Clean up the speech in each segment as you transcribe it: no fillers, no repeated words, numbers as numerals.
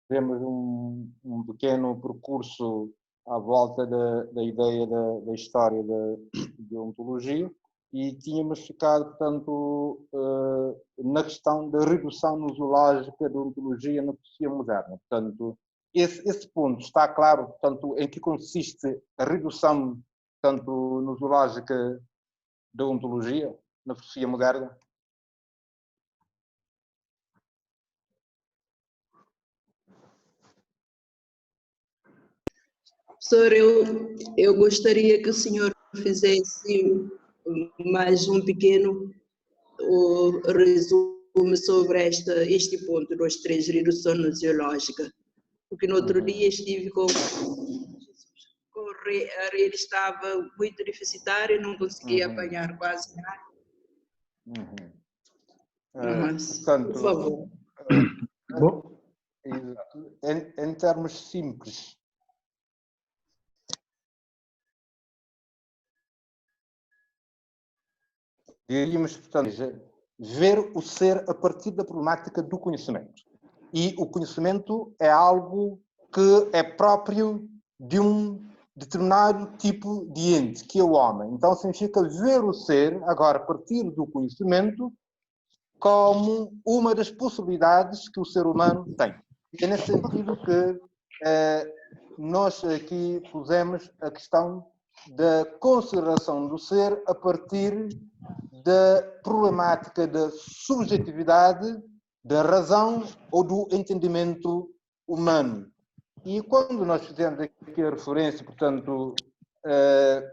vemos um pequeno percurso à volta da ideia da história da ontologia e tínhamos ficado, portanto, na questão da redução nosológica da ontologia na filosofia moderna. Portanto, esse ponto está claro, portanto, em que consiste a redução, portanto, nosológica da ontologia na filosofia moderna? Professor, eu gostaria que o senhor fizesse mais um pequeno resumo sobre este ponto dos três redução nosiológica, porque no outro dia estive com a rede estava muito deficitária e não conseguia apanhar quase nada. Mas, Portanto, por favor. Bom, em termos simples, diríamos, portanto, ver o ser a partir da problemática do conhecimento. E o conhecimento é algo que é próprio de um determinado tipo de ente, que é o homem. Então significa ver o ser, agora a partir do conhecimento, como uma das possibilidades que o ser humano tem. E é nesse sentido que nós aqui pusemos a questão da consideração do ser a partir da problemática da subjetividade, da razão ou do entendimento humano. E quando nós fizemos aqui a referência, portanto,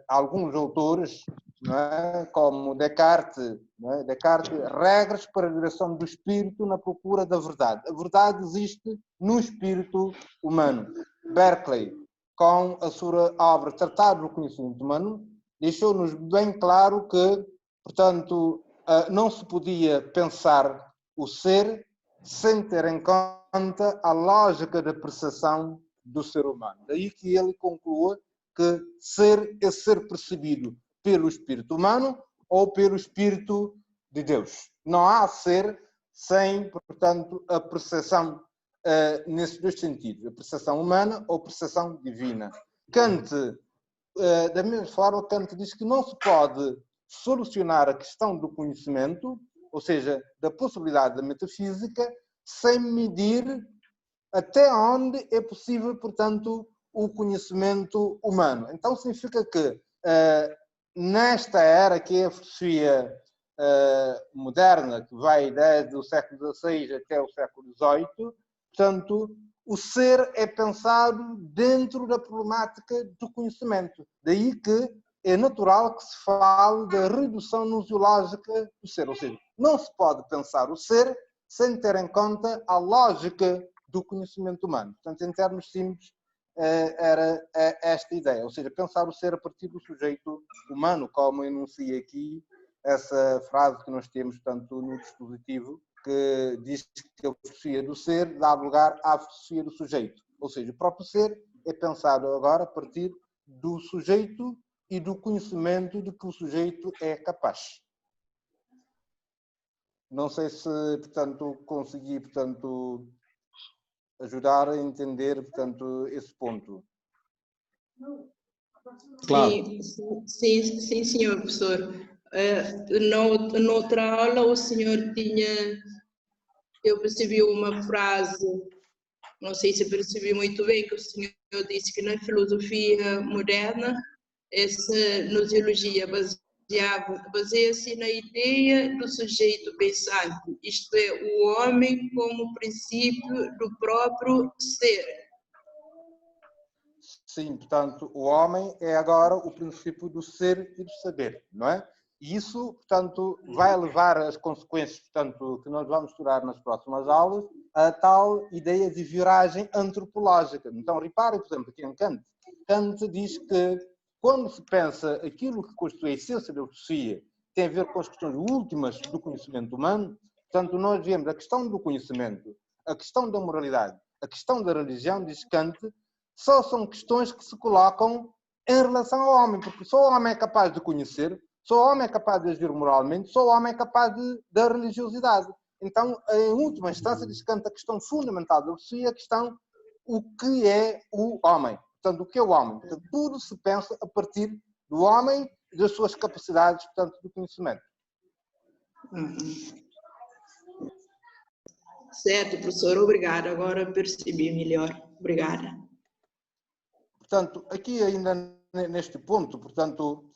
a alguns autores, não é? Como Descartes, não é? Descartes, regras para a direção do espírito na procura da verdade. A verdade existe no espírito humano. Berkeley, com a sua obra Tratado do Conhecimento Humano, deixou-nos bem claro que, portanto, não se podia pensar o ser sem ter em conta a lógica da percepção do ser humano. Daí que ele conclua que ser é ser percebido pelo espírito humano ou pelo espírito de Deus. Não há ser sem, portanto, a percepção nesses dois sentidos, a percepção humana ou a percepção divina. Kant, da mesma forma, Kant diz que não se pode solucionar a questão do conhecimento, ou seja, da possibilidade da metafísica, sem medir até onde é possível, portanto, o conhecimento humano. Então significa que nesta era que é a filosofia moderna, que vai desde o século XVI até o século XVIII, portanto, o ser é pensado dentro da problemática do conhecimento. Daí que é natural que se fale da redução nosiológica do ser. Ou seja, não se pode pensar o ser sem ter em conta a lógica do conhecimento humano. Portanto, em termos simples, era esta ideia. Ou seja, pensar o ser a partir do sujeito humano, como enuncia aqui essa frase que nós temos, portanto, no dispositivo, que diz que a filosofia do ser dá lugar à filosofia do sujeito. Ou seja, o próprio ser é pensado agora a partir do sujeito e do conhecimento de que o sujeito é capaz. Não sei se, portanto, consegui, portanto, ajudar a entender, portanto, esse ponto. claro. Sim, senhor professor. Noutra aula o senhor eu percebi uma frase, não sei se percebi muito bem, que o senhor disse que na filosofia moderna essa nosiologia baseia-se na ideia do sujeito pensante, isto é, o homem como princípio do próprio ser. Sim, portanto, o homem é agora o princípio do ser e do saber, não é? E isso, portanto, vai levar as consequências, portanto, que nós vamos estudar nas próximas aulas, a tal ideia de viragem antropológica. Então, reparem, por exemplo, aqui em Kant. Kant diz que quando se pensa aquilo que constitui a essência da filosofia, tem a ver com as questões últimas do conhecimento humano, portanto, nós vemos a questão do conhecimento, a questão da moralidade, a questão da religião, diz Kant, só são questões que se colocam em relação ao homem, porque só o homem é capaz de conhecer, só o homem é capaz de agir moralmente, só o homem é capaz da religiosidade. então, em última instância, diz que a questão fundamental da filosofia é a questão o que é o homem. Portanto, o que é o homem? Portanto, tudo se pensa a partir do homem e das suas capacidades, portanto, do conhecimento. Certo, professor, obrigada. Agora percebi melhor. Obrigada. Portanto, aqui ainda neste ponto, portanto,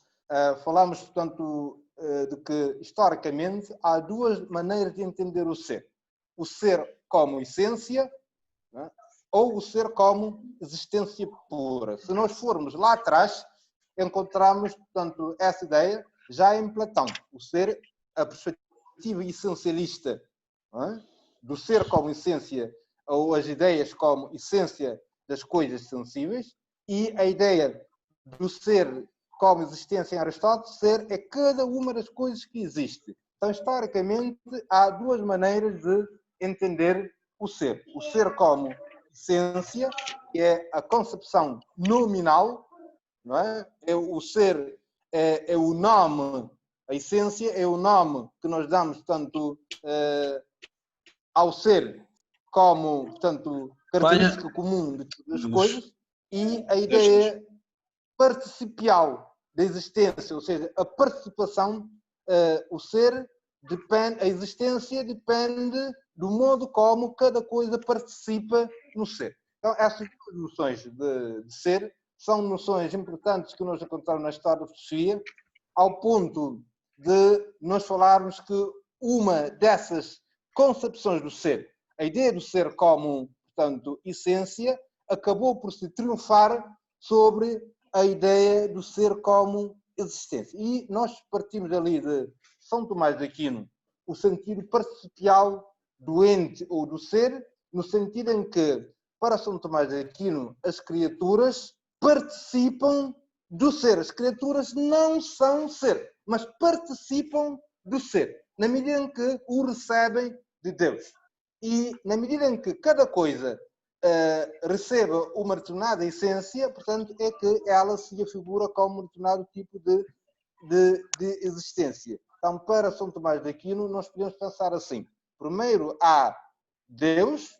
falamos, portanto, de que, historicamente, há duas maneiras de entender o ser. O ser como essência, né? Ou o ser como existência pura. Se nós formos lá atrás, encontramos, portanto, essa ideia já em Platão. O ser, a perspectiva essencialista, né? Do ser como essência, ou as ideias como essência das coisas sensíveis, e a ideia do ser como existência em Aristóteles, ser é cada uma das coisas que existe. Então, historicamente, há duas maneiras de entender o ser. O ser como essência, que é a concepção nominal, não é? O ser é o nome, a essência é o nome que nós damos tanto ao ser como, portanto, característica comum de todas as coisas, e a ideia participial da existência, ou seja, a participação, o ser depende, a existência depende do modo como cada coisa participa no ser. Então, essas duas noções de ser são noções importantes que nós encontramos na história da filosofia, ao ponto de nós falarmos que uma dessas concepções do ser, a ideia do ser como, portanto, essência, acabou por se triunfar sobre a ideia do ser como existência. E nós partimos ali de São Tomás de Aquino, o sentido participial do ente ou do ser, no sentido em que, para São Tomás de Aquino, as criaturas participam do ser. As criaturas não são ser, mas participam do ser, na medida em que o recebem de Deus. E na medida em que cada coisa receba uma determinada essência, portanto, é que ela se afigura como um determinado tipo de existência. Então, para São Tomás de Aquino, nós podemos pensar assim. Primeiro há Deus,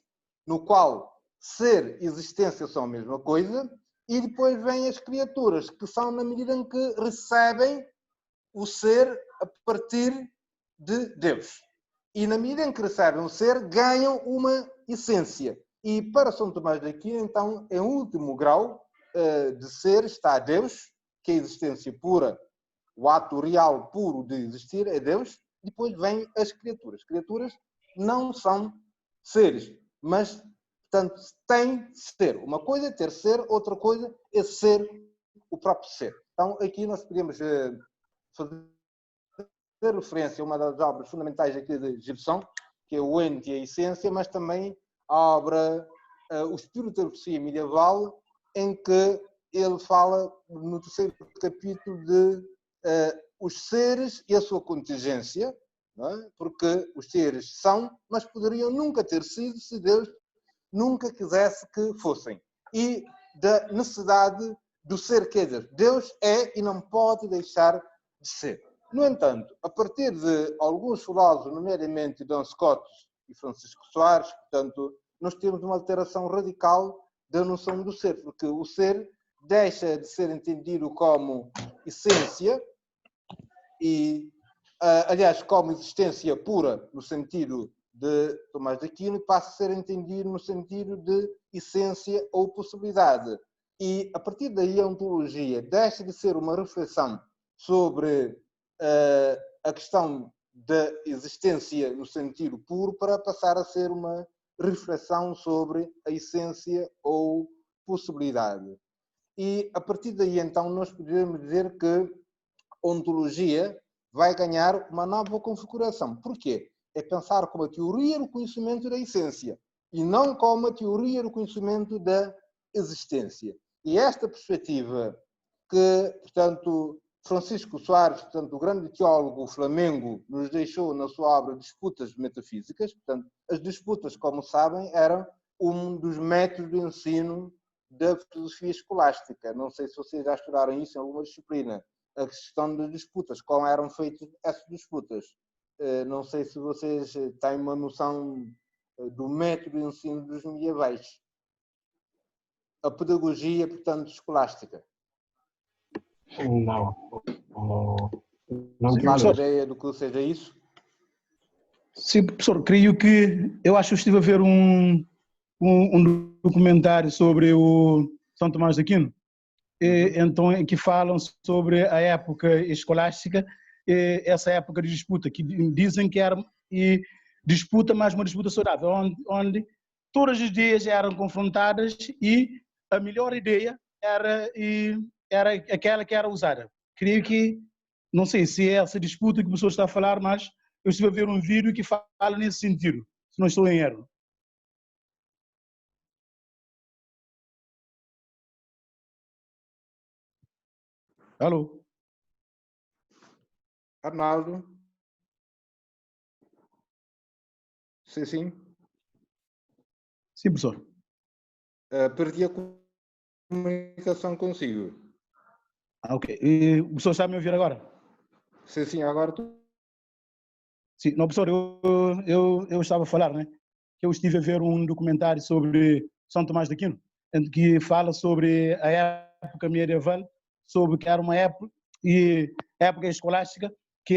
no qual ser e existência são a mesma coisa, e depois vêm as criaturas, que são na medida em que recebem o ser a partir de Deus. E na medida em que recebem o ser, ganham uma essência. E para São Tomás de Aquino, então, em último grau de ser está Deus, que é a existência pura, o ato real puro de existir é Deus. Depois vêm as criaturas. As criaturas não são seres, mas, portanto, têm ser. Uma coisa é ter ser, outra coisa é ser o próprio ser. Então, aqui nós podemos fazer referência a uma das obras fundamentais aqui de Gibson, que é o Ente e a Essência, mas também a obra O Espírito da Filosofia Medieval, em que ele fala no terceiro capítulo de os seres e a sua contingência, não é? Porque os seres são, mas poderiam nunca ter sido se Deus nunca quisesse que fossem. E da necessidade do ser, quer dizer, Deus é e não pode deixar de ser. No entanto, a partir de alguns filósofos, nomeadamente Duns Scotus e Francisco Soares, portanto, nós temos uma alteração radical da noção do ser, porque o ser deixa de ser entendido como essência e, aliás, como existência pura, no sentido de Tomás de Aquino, e passa a ser entendido no sentido de essência ou possibilidade. E, a partir daí, a ontologia deixa de ser uma reflexão sobre a questão da existência no sentido puro para passar a ser uma reflexão sobre a essência ou possibilidade. E a partir daí, então, nós podemos dizer que a ontologia vai ganhar uma nova configuração. Porquê? É pensar como a teoria do conhecimento da essência e não como a teoria do conhecimento da existência. E esta perspectiva que, portanto, Francisco Soares, portanto, o grande teólogo flamengo, nos deixou na sua obra Disputas Metafísicas. Portanto, as disputas, como sabem, eram um dos métodos de ensino da filosofia escolástica. Não sei se vocês já estudaram isso em alguma disciplina. A questão das disputas, como eram feitas essas disputas. não sei se vocês têm uma noção do método de ensino dos medievais. A pedagogia, portanto, escolástica. Não. Não Faz conheço. ideia do que seja isso? Sim, professor, creio que eu acho que estive a ver um documentário sobre o São Tomás de Aquino, então em que falam sobre a época escolástica, essa época de disputa, que dizem que era disputa, mas uma disputa saudável, onde todas as ideias eram confrontadas e a melhor ideia era aquela que era usada. Creio que, não sei se é essa disputa que o professor está a falar, mas eu estive a ver um vídeo que fala nesse sentido, se não estou em erro. Alô? Arnaldo? Sim, sim. Sim, professor. Perdi a comunicação consigo. Ok. E o professor está a me ouvir agora? Sim, sim, agora tu. Sim, não, professor, eu estava a falar, né? Que eu estive a ver um documentário sobre São Tomás de Aquino, em que fala sobre a época medieval, sobre que era uma época, e época escolástica, que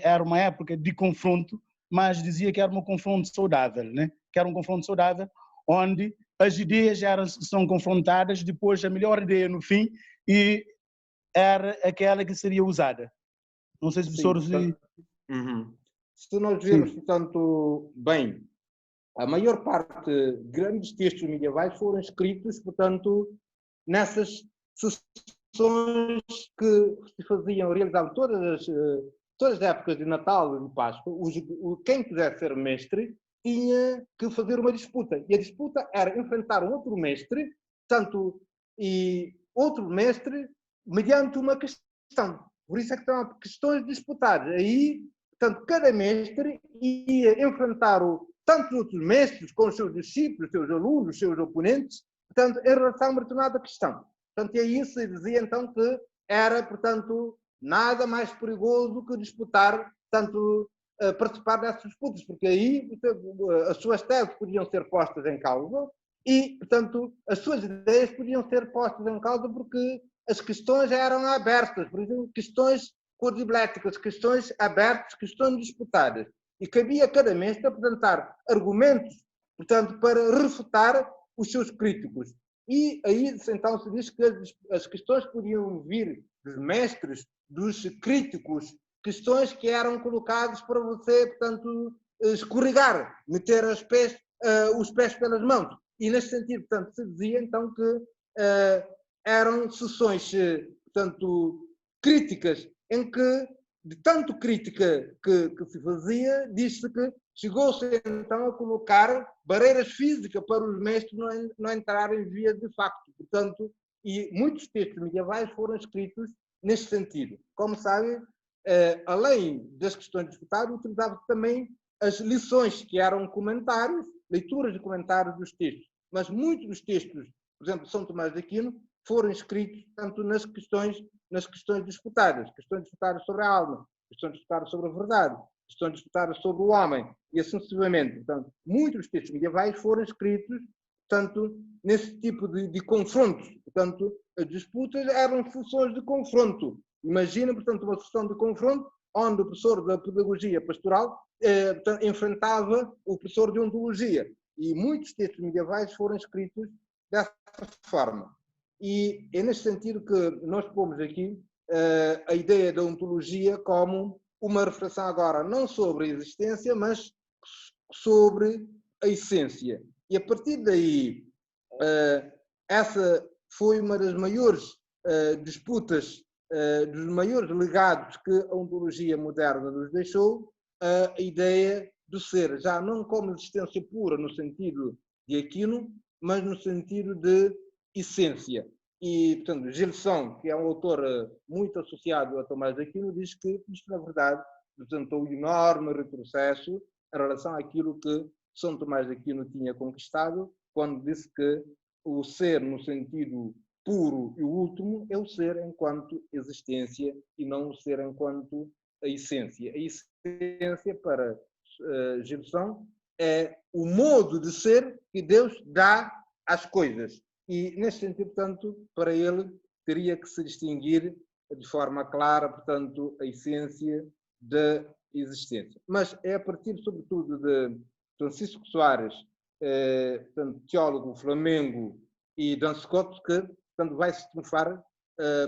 era uma época de confronto, mas dizia que era um confronto saudável, né? Que era um confronto saudável, onde as ideias são confrontadas, depois a melhor ideia no fim, e era aquela que seria usada. Não sei se o Sim, professor... Se nós vermos, Sim. portanto, bem, a maior parte de grandes textos medievais foram escritos, portanto, nessas sessões que se faziam, realizavam todas as épocas de Natal e de Páscoa. Quem quisesse ser mestre tinha que fazer uma disputa. E a disputa era enfrentar um outro mestre, portanto, e outro mestre mediante uma questão. Por isso é que estão questões disputadas. Aí, portanto, cada mestre ia enfrentar tantos outros mestres com os seus discípulos, seus alunos, seus oponentes, portanto, em relação a uma determinada questão. Portanto, e aí se dizia então que era, portanto, nada mais perigoso que disputar, portanto, participar dessas disputas, porque aí as suas teses podiam ser postas em causa e, portanto, as suas ideias podiam ser postas em causa porque as questões eram abertas, por exemplo, questões quadribléticas, questões abertas, questões disputadas. E cabia a cada mestre apresentar argumentos, portanto, para refutar os seus críticos. E aí, então, se diz que as questões podiam vir dos mestres, dos críticos, questões que eram colocadas para você, portanto, escorregar, meter os pés pelas mãos. E, nesse sentido, portanto, se dizia, então, que eram sessões, portanto, críticas, em que, de tanto crítica que se fazia, diz-se que chegou-se então a colocar barreiras físicas para os mestres não entrarem via de facto. Portanto, e muitos textos medievais foram escritos nesse sentido. Como sabem, além das questões disputadas, utilizava-se também as lições, que eram comentários, leituras de comentários dos textos. Mas muitos dos textos, por exemplo, de São Tomás de Aquino, foram escritos tanto nas questões disputadas sobre a alma, questões disputadas sobre a verdade, questões disputadas sobre o homem, e assim sucessivamente. Portanto, muitos dos textos medievais foram escritos, portanto, nesse tipo de confrontos. Portanto, as disputas eram sessões de confronto. Imagina, portanto, uma sessão de confronto onde o professor da pedagogia pastoral enfrentava o professor de ontologia. E muitos textos medievais foram escritos dessa forma. E é nesse sentido que nós pomos aqui a ideia da ontologia como uma reflexão agora não sobre a existência, mas sobre a essência. E a partir daí, essa foi uma das maiores disputas, dos maiores legados que a ontologia moderna nos deixou, a ideia do ser, já não como existência pura no sentido de Aquino, mas no sentido de essência. E, portanto, Gilson, que é um autor muito associado a Tomás de Aquino, diz que isto, na verdade, representou um enorme retrocesso em relação àquilo que São Tomás de Aquino tinha conquistado, quando disse que o ser, no sentido puro e último, é o ser enquanto existência e não o ser enquanto a essência. A essência, para Gilson, é o modo de ser que Deus dá às coisas. E, neste sentido, portanto, para ele, teria que se distinguir de forma clara, portanto, a essência da existência. Mas é a partir, sobretudo, de Francisco Soares, portanto, teólogo flamengo, e Dan Scott, que, portanto, vai se trunfar,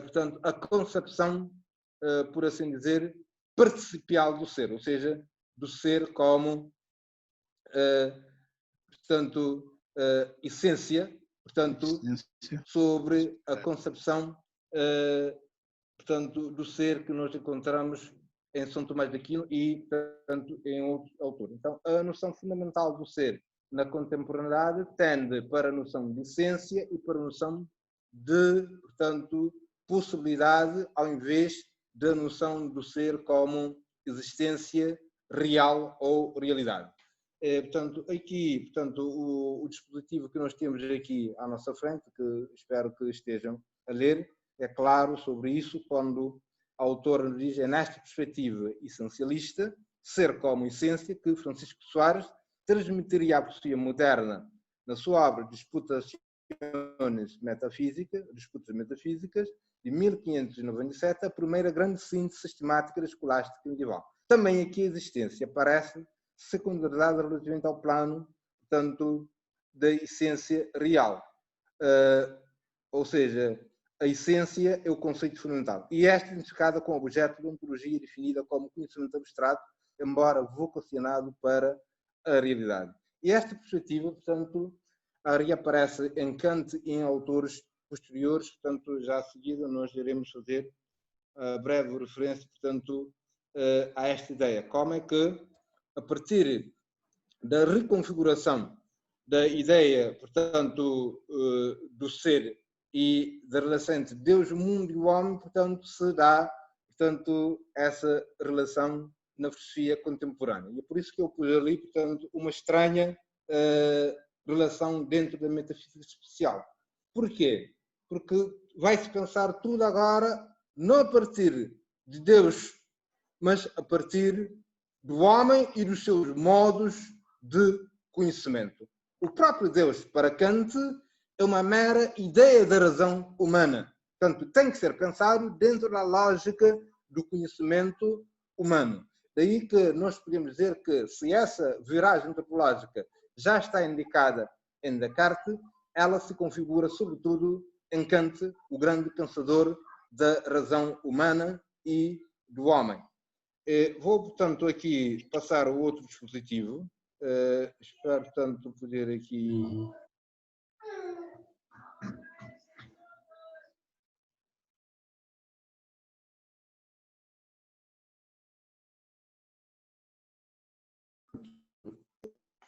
portanto, a concepção, por assim dizer, participial do ser, ou seja, do ser como, portanto, essência, portanto, sobre a concepção, portanto, do ser que nós encontramos em São Tomás de Aquino e, portanto, em outros autores. Então, a noção fundamental do ser na contemporaneidade tende para a noção de essência e para a noção de, portanto, possibilidade, ao invés da noção do ser como existência real ou realidade. Portanto, aqui, portanto, o dispositivo que nós temos aqui à nossa frente, que espero que estejam a ler, é claro sobre isso, quando a autora nos diz: é nesta perspectiva essencialista, ser como essência, que Francisco Soares transmitiria à poesia moderna, na sua obra Disputas Metafísicas, de 1597, a primeira grande síntese sistemática da escolástica medieval. Também aqui a existência parece secundaridade relativamente ao plano, portanto, da essência real. Ou seja, a essência é o conceito fundamental. E esta identificada com o objeto de ontologia definida como conhecimento abstrato, embora vocacionado para a realidade. E esta perspectiva, portanto, reaparece em Kant e em autores posteriores, portanto, já a seguir nós iremos fazer breve referência, portanto, a esta ideia. Como é que, a partir da reconfiguração da ideia, portanto, do ser e da relação entre Deus, o mundo e o homem, portanto, se dá, portanto, essa relação na filosofia contemporânea. E é por isso que eu pus ali, portanto, uma estranha relação dentro da metafísica especial. Porquê? Porque vai-se pensar tudo agora não a partir de Deus, mas a partir do homem e dos seus modos de conhecimento. O próprio Deus, para Kant, é uma mera ideia da razão humana. Portanto, tem que ser pensado dentro da lógica do conhecimento humano. Daí que nós podemos dizer que, se essa viragem antropológica já está indicada em Descartes, ela se configura, sobretudo, em Kant, o grande pensador da razão humana e do homem. Vou, portanto, aqui passar o outro dispositivo. Espero, portanto, poder aqui...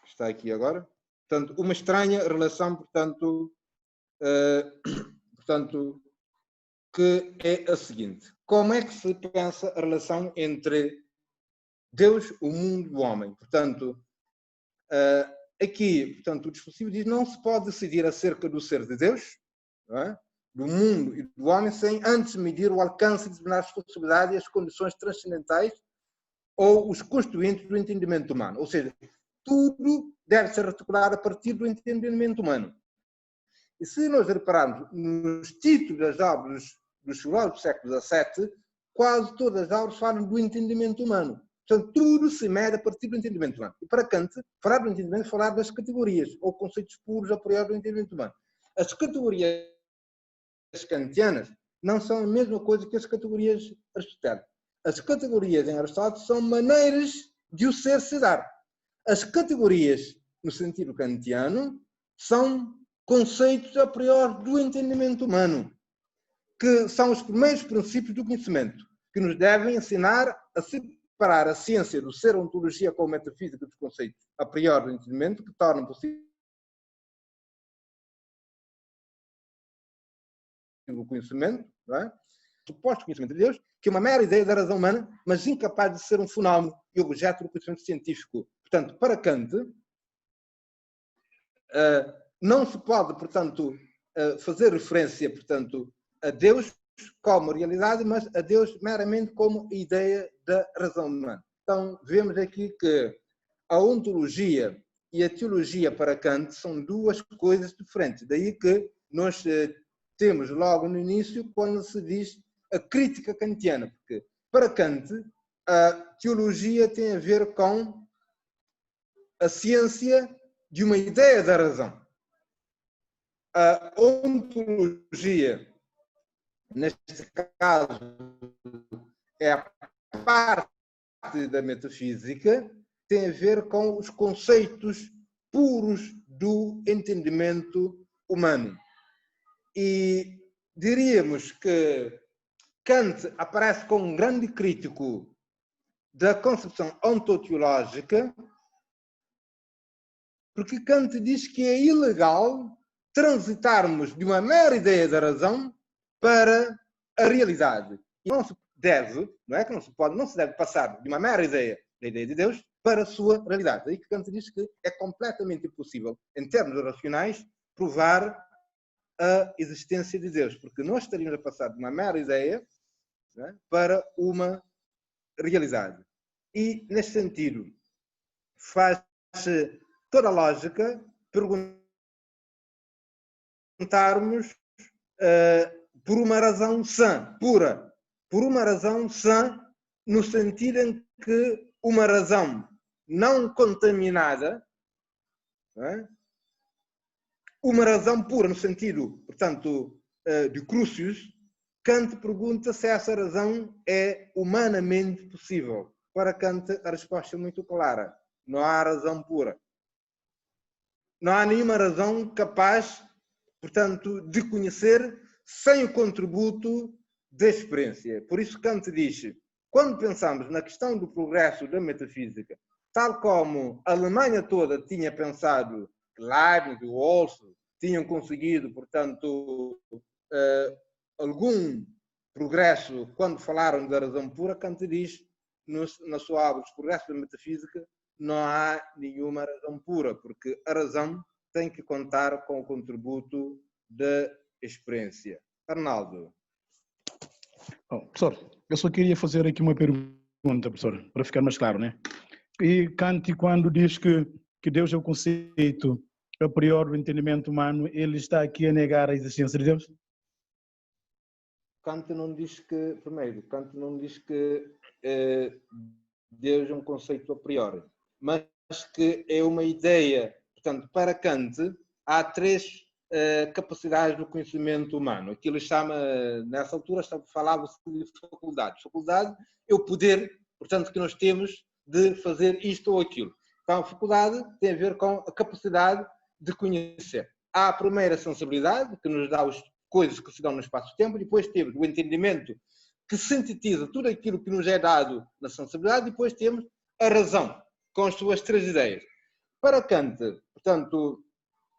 Está aqui agora. Portanto, uma estranha relação, portanto, que é a seguinte. Como é que se pensa a relação entre Deus, o mundo e o homem? Portanto, aqui, portanto, o dispositivo diz: não se pode decidir acerca do ser de Deus, não é? Do mundo e do homem, sem antes medir o alcance de determinadas possibilidades e as condições transcendentais ou os constituintes do entendimento humano. Ou seja, tudo deve ser articulado a partir do entendimento humano. E se nós repararmos nos títulos das obras dos filósofos do século XVII, quase todas as obras falam do entendimento humano. Portanto, tudo se mede a partir do entendimento humano. E para Kant, falar do entendimento é falar das categorias, ou conceitos puros a priori do entendimento humano. As categorias kantianas não são a mesma coisa que as categorias aristotélicas. As categorias em Aristóteles são maneiras de o ser se dar. As categorias, no sentido kantiano, são conceitos a priori do entendimento humano, que são os primeiros princípios do conhecimento, que nos devem ensinar a separar a ciência do ser, a ontologia, com a metafísica dos conceitos a priori do entendimento, que tornam possível o conhecimento, não é? O suposto conhecimento de Deus, que é uma mera ideia da razão humana, mas incapaz de ser um fenómeno e objeto do conhecimento científico. Portanto, para Kant, não se pode, portanto, fazer referência, portanto, a Deus como realidade, mas a Deus meramente como ideia da razão humana. Então, vemos aqui que a ontologia e a teologia para Kant são duas coisas diferentes. Daí que nós temos logo no início quando se diz a crítica kantiana, porque para Kant a teologia tem a ver com a ciência de uma ideia da razão. A ontologia, neste caso, é a parte da metafísica, tem a ver com os conceitos puros do entendimento humano. E diríamos que Kant aparece como um grande crítico da concepção ontoteológica, porque Kant diz que é ilegal transitarmos de uma mera ideia da razão para a realidade. E não se deve, não é que não se deve passar de uma mera ideia da ideia de Deus para a sua realidade. Daí que Kant diz que é completamente impossível, em termos racionais, provar a existência de Deus, porque nós estaríamos a passar de uma mera ideia, né, para uma realidade. E, nesse sentido, faz toda a lógica perguntarmos por uma razão sã, pura. Por uma razão sã, no sentido em que uma razão não contaminada, não é? Uma razão pura, no sentido, portanto, de Crucius, Kant pergunta se essa razão é humanamente possível. Para Kant, a resposta é muito clara. Não há razão pura. Não há nenhuma razão capaz, portanto, de conhecer sem o contributo da experiência. Por isso Kant diz, quando pensamos na questão do progresso da metafísica, tal como a Alemanha toda tinha pensado, Leibniz e Walsh tinham conseguido, portanto, algum progresso quando falaram da razão pura, Kant diz, na sua obra, Os Progressos da Metafísica, não há nenhuma razão pura, porque a razão tem que contar com o contributo da experiência. Arnaldo. Professor, eu só queria fazer aqui uma pergunta, professor, para ficar mais claro, né? E Kant, quando diz que Deus é o conceito a priori do entendimento humano, ele está aqui a negar a existência de Deus? Kant não diz que, primeiro, Kant não diz que Deus é um conceito a priori, mas que é uma ideia. Portanto, para Kant, há três capacidades do conhecimento humano. Aquilo chama, nessa altura, falava-se de faculdade. Faculdade é o poder, portanto, que nós temos de fazer isto ou aquilo. Então, a faculdade tem a ver com a capacidade de conhecer. Há a primeira sensibilidade, que nos dá as coisas que se dão no espaço-tempo, depois temos o entendimento, que sintetiza tudo aquilo que nos é dado na sensibilidade, depois temos a razão, com as suas três ideias. Para Kant, portanto,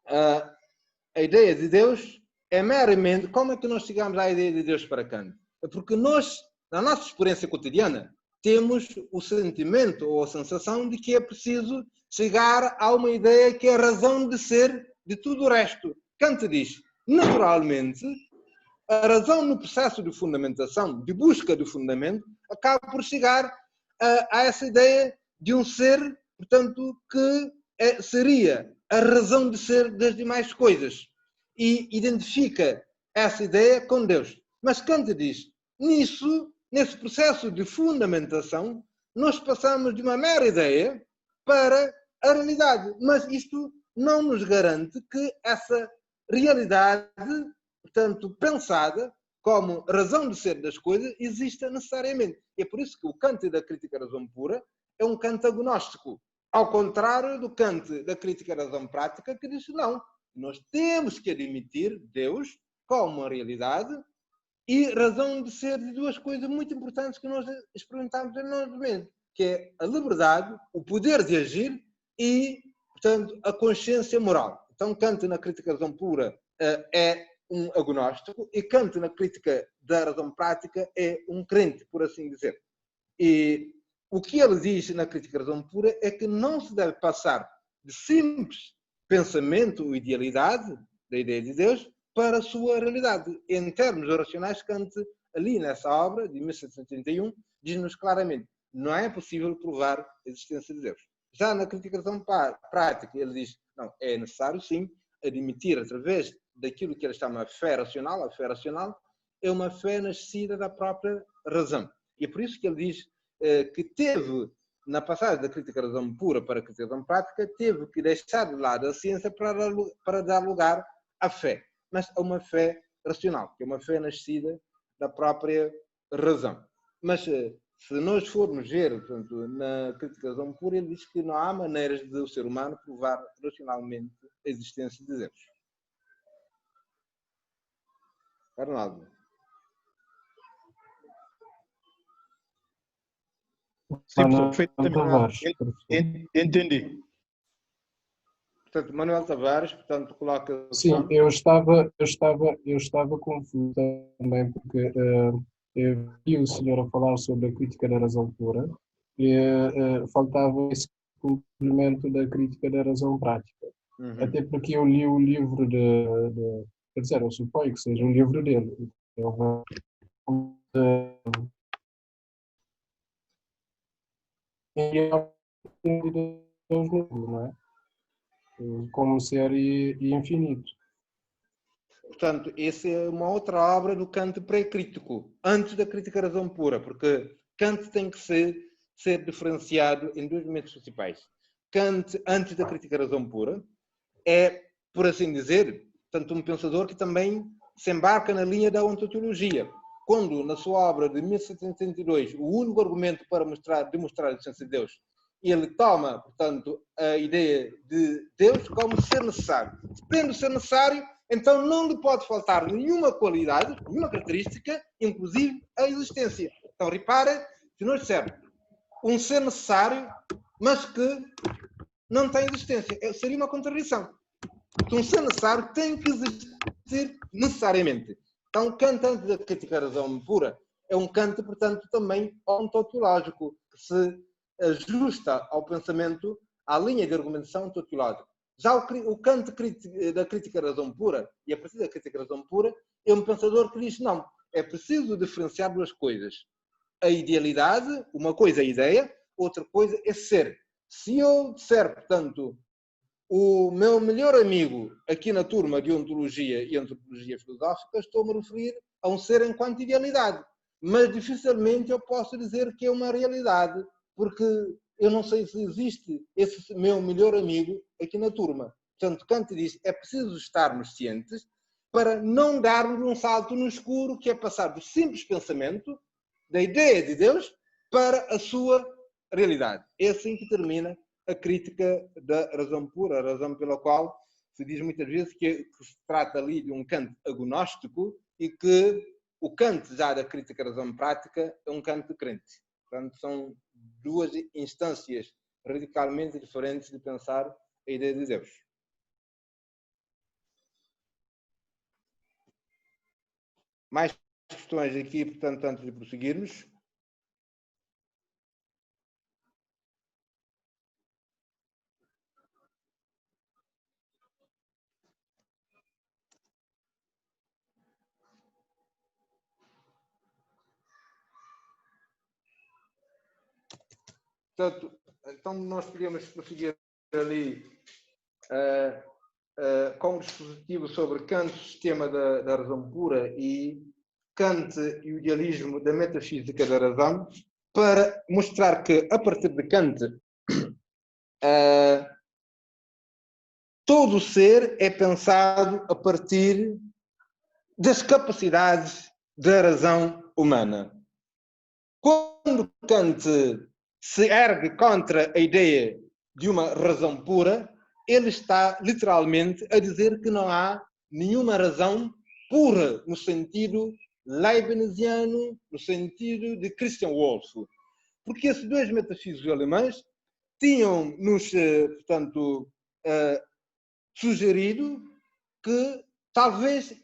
a ideia de Deus é meramente... Como é que nós chegamos à ideia de Deus para Kant? É porque nós, na nossa experiência cotidiana, temos o sentimento ou a sensação de que é preciso chegar a uma ideia que é a razão de ser de tudo o resto. Kant diz, naturalmente, a razão no processo de fundamentação, de busca do fundamento, acaba por chegar a essa ideia de um ser, portanto, que seria a razão de ser das demais coisas. E identifica essa ideia com Deus. Mas Kant diz, nesse processo de fundamentação, nós passamos de uma mera ideia para a realidade. Mas isto não nos garante que essa realidade, portanto, pensada como razão de ser das coisas, exista necessariamente. E é por isso que o Kant da crítica à razão pura é um Kant agnóstico. Ao contrário do Kant da crítica à razão prática, que diz não, nós temos que admitir Deus como uma realidade e razão de ser de duas coisas muito importantes que nós experimentamos em nós mesmos, que é a liberdade, o poder de agir e, portanto, a consciência moral. Então, Kant na crítica à razão pura é um agnóstico e Kant na crítica da razão prática é um crente, por assim dizer. E o que ele diz na crítica à razão pura é que não se deve passar de simples pensamento ou idealidade da ideia de Deus para a sua realidade. Em termos racionais, Kant, ali nessa obra, de 1731, diz-nos claramente, não é possível provar a existência de Deus. Já na crítica da razão prática, ele diz, não, é necessário sim admitir através daquilo que ele chama a fé racional é uma fé nascida da própria razão. E é por isso que ele diz que teve, na passagem da crítica da razão pura para a crítica da razão prática, teve que deixar de lado a ciência para dar lugar à fé. Mas a uma fé racional, que é uma fé nascida da própria razão. Mas se nós formos ver, portanto, na crítica da razão pura, ele diz que não há maneiras de o ser humano provar racionalmente a existência de Deus. Arnaldo. Sim, perfeitamente. Entendi. Portanto, Manuel Tavares, portanto, coloca... Sim, eu estava confuso também, porque eu vi o senhor a falar sobre a crítica da razão pura e faltava esse complemento da crítica da razão prática. Até porque eu li o livro quer dizer, eu suponho que seja um livro dele. Não é? Como ser e infinito. Portanto, essa é uma outra obra do Kant pré-crítico, antes da crítica da razão pura, porque Kant tem que ser diferenciado em dois momentos principais. Kant, antes da crítica da razão pura, é, por assim dizer, tanto um pensador que também se embarca na linha da ontologia. Quando, na sua obra de 1772, o único argumento para demonstrar a existência de Deus, ele toma, portanto, a ideia de Deus como ser necessário. Tendo ser necessário, então não lhe pode faltar nenhuma qualidade, nenhuma característica, inclusive a existência. Então, repara, se nós dissermos um ser necessário, mas que não tem existência, seria uma contradição. Porque um ser necessário tem que existir necessariamente. Então, Kant, antes da crítica da razão pura, é um Kant, portanto, também ontológico, que se ajusta ao pensamento, à linha de argumentação ontológica. Já o Kant da crítica da razão pura, e a partir da crítica da razão pura, é um pensador que diz, não, é preciso diferenciar duas coisas. A idealidade, uma coisa é a ideia, outra coisa é ser. Se eu disser, portanto, o meu melhor amigo aqui na turma de ontologia e antropologia filosófica, estou-me a referir a um ser enquanto idealidade. Mas dificilmente eu posso dizer que é uma realidade, porque eu não sei se existe esse meu melhor amigo aqui na turma. Portanto, Kant diz, é preciso estarmos cientes para não darmos um salto no escuro, que é passar do simples pensamento, da ideia de Deus, para a sua realidade. É assim que termina a crítica da razão pura, a razão pela qual se diz muitas vezes que se trata ali de um Kant agnóstico e que o Kant já da crítica da razão prática é um Kant crente. Portanto, são duas instâncias radicalmente diferentes de pensar a ideia de Deus. Mais questões aqui, portanto, antes de prosseguirmos. Portanto, então nós podemos prosseguir ali com um dispositivo sobre Kant, o sistema da razão pura, e Kant e o idealismo da metafísica da razão, para mostrar que, a partir de Kant, todo o ser é pensado a partir das capacidades da razão humana. Quando Kant se ergue contra a ideia de uma razão pura, ele está literalmente a dizer que não há nenhuma razão pura no sentido leibniziano, no sentido de Christian Wolff. Porque esses dois metafísicos alemães tinham-nos, portanto, sugerido que talvez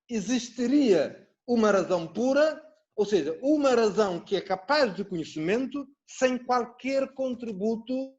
existiria uma razão pura, ou seja, uma razão que é capaz de conhecimento sem qualquer contributo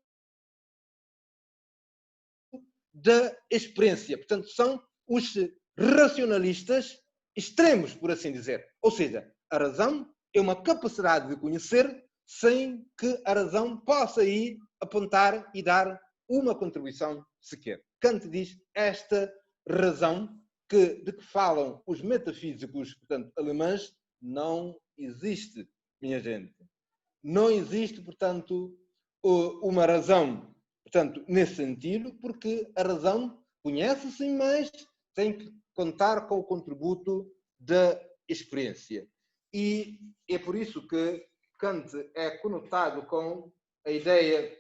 da experiência. Portanto, são os racionalistas extremos, por assim dizer. Ou seja, a razão é uma capacidade de conhecer sem que a razão possa aí apontar e dar uma contribuição sequer. Kant diz esta razão de que falam os metafísicos, portanto, alemães, não existe, minha gente. Não existe, portanto, uma razão, portanto, nesse sentido, porque a razão conhece-se, mas tem que contar com o contributo da experiência. E é por isso que Kant é conotado com a ideia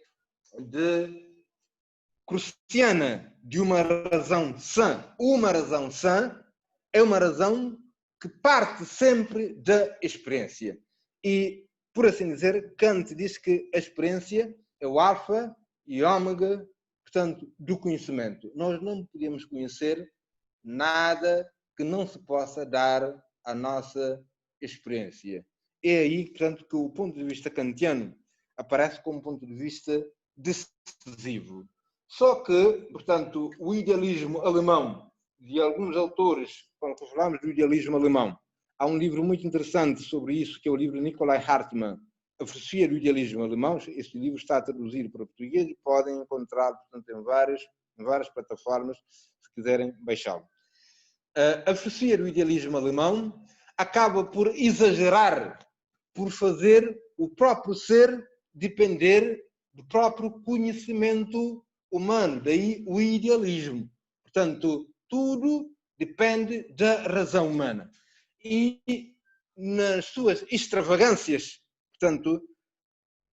krusiana de uma razão sã. Uma razão sã é uma razão que parte sempre da experiência. E, por assim dizer, Kant diz que a experiência é o alfa e ômega, portanto, do conhecimento. Nós não podemos conhecer nada que não se possa dar à nossa experiência. É aí, portanto, que o ponto de vista kantiano aparece como ponto de vista decisivo. Só que, portanto, o idealismo alemão, de alguns autores, quando falamos do idealismo alemão, há um livro muito interessante sobre isso, que é o livro de Nikolai Hartmann, A Filosofia do Idealismo Alemão. Este livro está traduzido para português e podem encontrá-lo, portanto, em várias plataformas, se quiserem baixá-lo. A filosofia do idealismo alemão acaba por exagerar, por fazer o próprio ser depender do próprio conhecimento humano, daí o idealismo. Portanto, tudo depende da razão humana. E nas suas extravagâncias, portanto,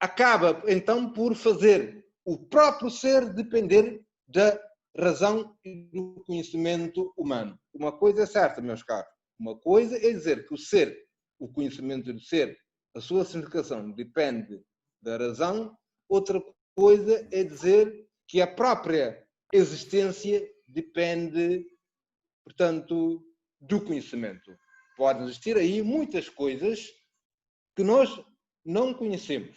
acaba então por fazer o próprio ser depender da razão e do conhecimento humano. Uma coisa é certa, meus caros. Uma coisa é dizer que o ser, o conhecimento do ser, a sua significação depende da razão. Outra coisa é dizer que a própria existência depende, portanto, do conhecimento. Podem existir aí muitas coisas que nós não conhecemos.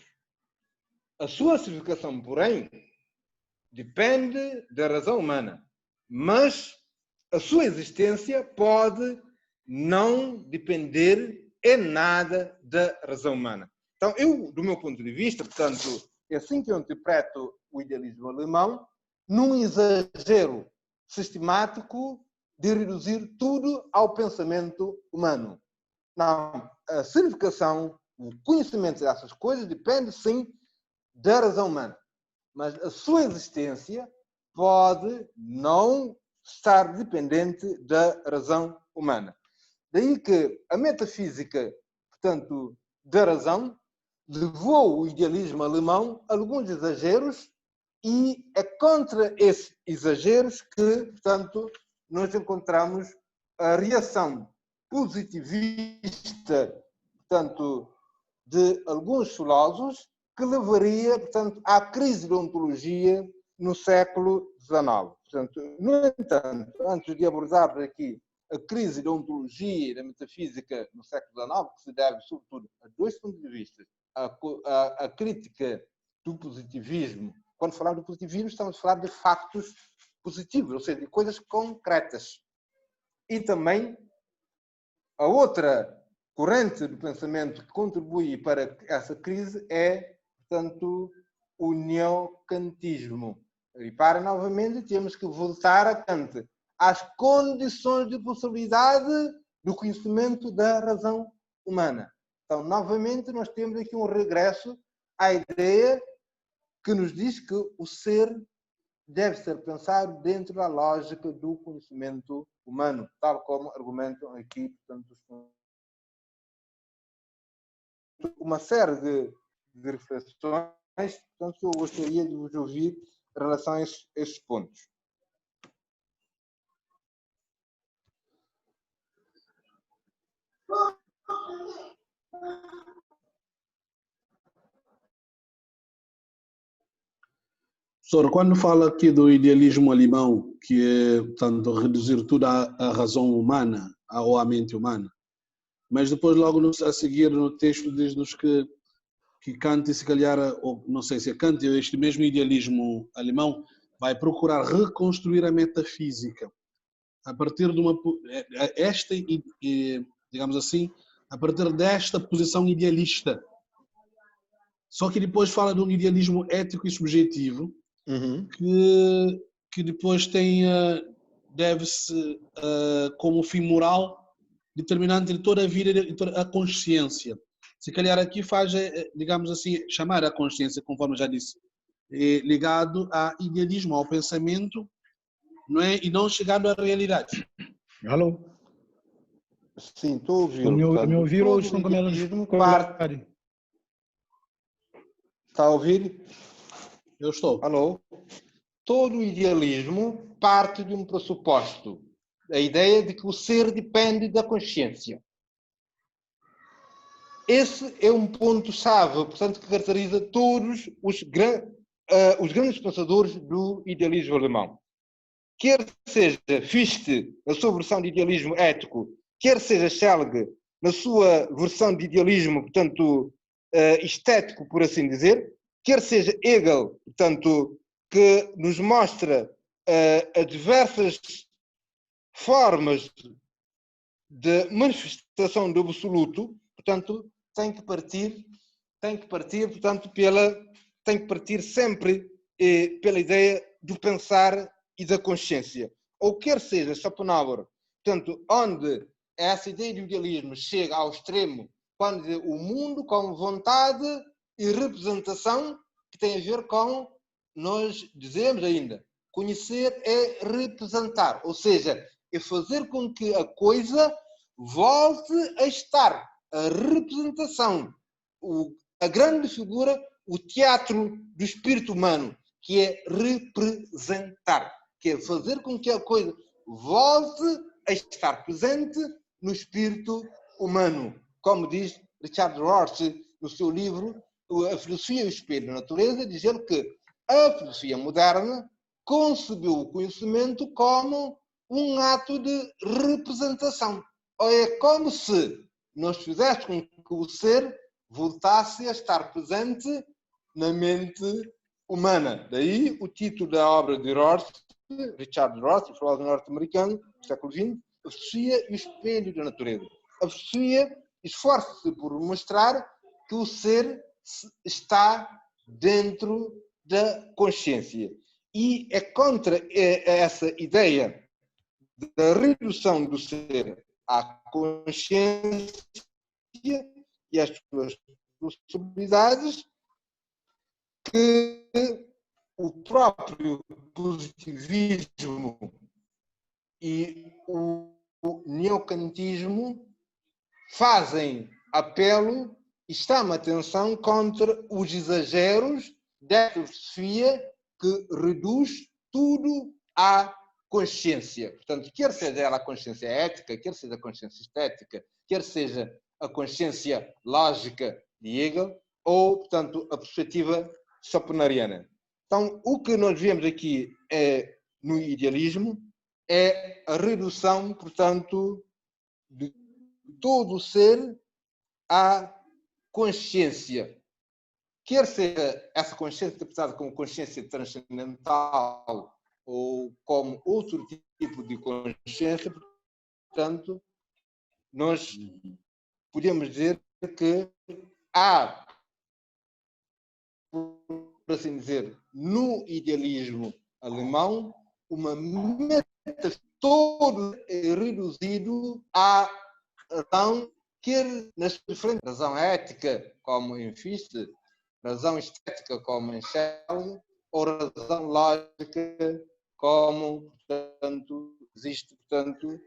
A sua significação, porém, depende da razão humana, mas a sua existência pode não depender em nada da razão humana. Então, eu, do meu ponto de vista, portanto, é assim que eu interpreto o idealismo alemão, num exagero sistemático de reduzir tudo ao pensamento humano. Não, a significação, o conhecimento dessas coisas depende, sim, da razão humana. Mas a sua existência pode não estar dependente da razão humana. Daí que a metafísica, portanto, da razão, levou o idealismo alemão a alguns exageros e é contra esses exageros que, portanto, nós encontramos a reação positivista, portanto, de alguns filósofos que levaria, portanto, à crise de ontologia no século XIX. Portanto, no entanto, antes de abordar aqui a crise da ontologia e da metafísica no século XIX, que se deve, sobretudo, a dois pontos de vista, a crítica do positivismo. Quando falamos do positivismo, estamos a falar de factos positivos, ou seja, de coisas concretas. E também a outra corrente do pensamento que contribui para essa crise é, portanto, o neocantismo. E para, novamente, temos que voltar a Kant, às condições de possibilidade do conhecimento da razão humana. Então, novamente, nós temos aqui um regresso à ideia que nos diz que o ser deve ser pensado dentro da lógica do conhecimento humano, tal como argumentam aqui, portanto, uma série de reflexões, portanto, eu gostaria de vos ouvir em relação a estes pontos. Professor, quando fala aqui do idealismo alemão, que é, portanto, reduzir tudo à razão humana, ou à mente humana, mas depois logo a seguir no texto diz-nos que Kant, se calhar, ou não sei se é Kant, este mesmo idealismo alemão, vai procurar reconstruir a metafísica a partir de uma, digamos assim, a partir desta posição idealista. Só que depois fala de um idealismo ético e subjetivo que depois tem, deve-se como fim moral determinante de toda a vida e toda a consciência. Se calhar aqui faz, digamos assim, chamar a consciência, conforme já disse, ligado a idealismo, ao pensamento, não é? E não chegando à realidade. Alô? Sim, estou a ouvir. Me ouvir ou estão com menos? Está a ouvir? Eu estou. Alô? Todo idealismo parte de um pressuposto, a ideia de que o ser depende da consciência. Esse é um ponto-chave, portanto, que caracteriza todos os grandes pensadores do idealismo alemão. Quer seja Fichte, na sua versão de idealismo ético, quer seja Schelling, na sua versão de idealismo, portanto, estético, por assim dizer, quer seja Hegel, portanto, que nos mostra as diversas formas de manifestação do absoluto, portanto, tem que partir, portanto, tem que partir sempre pela ideia do pensar e da consciência. Ou quer seja Schopenhauer, portanto, onde essa ideia de idealismo chega ao extremo, quando o mundo com vontade e representação, que tem a ver com, nós dizemos ainda, conhecer é representar, ou seja, é fazer com que a coisa volte a estar, a representação, a grande figura, o teatro do espírito humano, que é representar, que é fazer com que a coisa volte a estar presente no espírito humano. Como diz Richard Rorty no seu livro A Filosofia e o Espelho da Natureza, dizendo que a filosofia moderna concebeu o conhecimento como um ato de representação. É como se nós fizéssemos com que o ser voltasse a estar presente na mente humana. Daí o título da obra de Rorty, Richard Rorty, filósofo norte-americano do século XX, A Filosofia e o Espelho da Natureza. A filosofia esforça-se por mostrar que o ser está dentro da consciência. E é contra essa ideia da redução do ser à consciência e às suas possibilidades que o próprio positivismo e o neocantismo fazem apelo e chamam atenção contra os exageros dessa filosofia que reduz tudo à consciência. Portanto, quer seja ela a consciência ética, quer seja a consciência estética, quer seja a consciência lógica de Hegel, ou, portanto, a perspectiva schopenhaueriana. Então, o que nós vemos aqui no idealismo é a redução, portanto, de todo o ser à consciência. Quer seja essa consciência interpretada como consciência transcendental ou como outro tipo de consciência, portanto, nós podemos dizer que há, por assim dizer, no idealismo alemão, uma metafísica todo reduzido à razão, quer nas diferentes razão ética, como em Fichte, razão estética, como em Schelling, ou razão lógica, como, portanto, existe, portanto,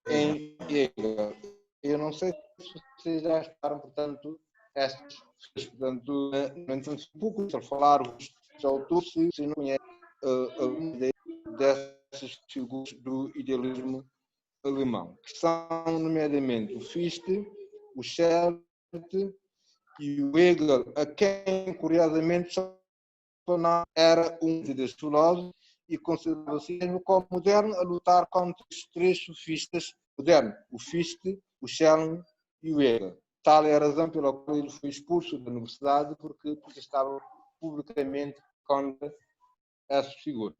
em Hegel. Eu não sei se vocês já estaram, portanto, estas, portanto, não entendo um pouco para falar os autores, se não conhecem alguma dessas figuras do idealismo alemão, que são, nomeadamente, o Fichte, o Schelling e o Hegel, a quem, curiosamente, era um dos filósofos e considerava-se mesmo como moderno a lutar contra os três sofistas modernos, o Fichte, o Schelling e o Hegel. Tal é a razão pela qual ele foi expulso da universidade, porque estava publicamente contra essas figuras.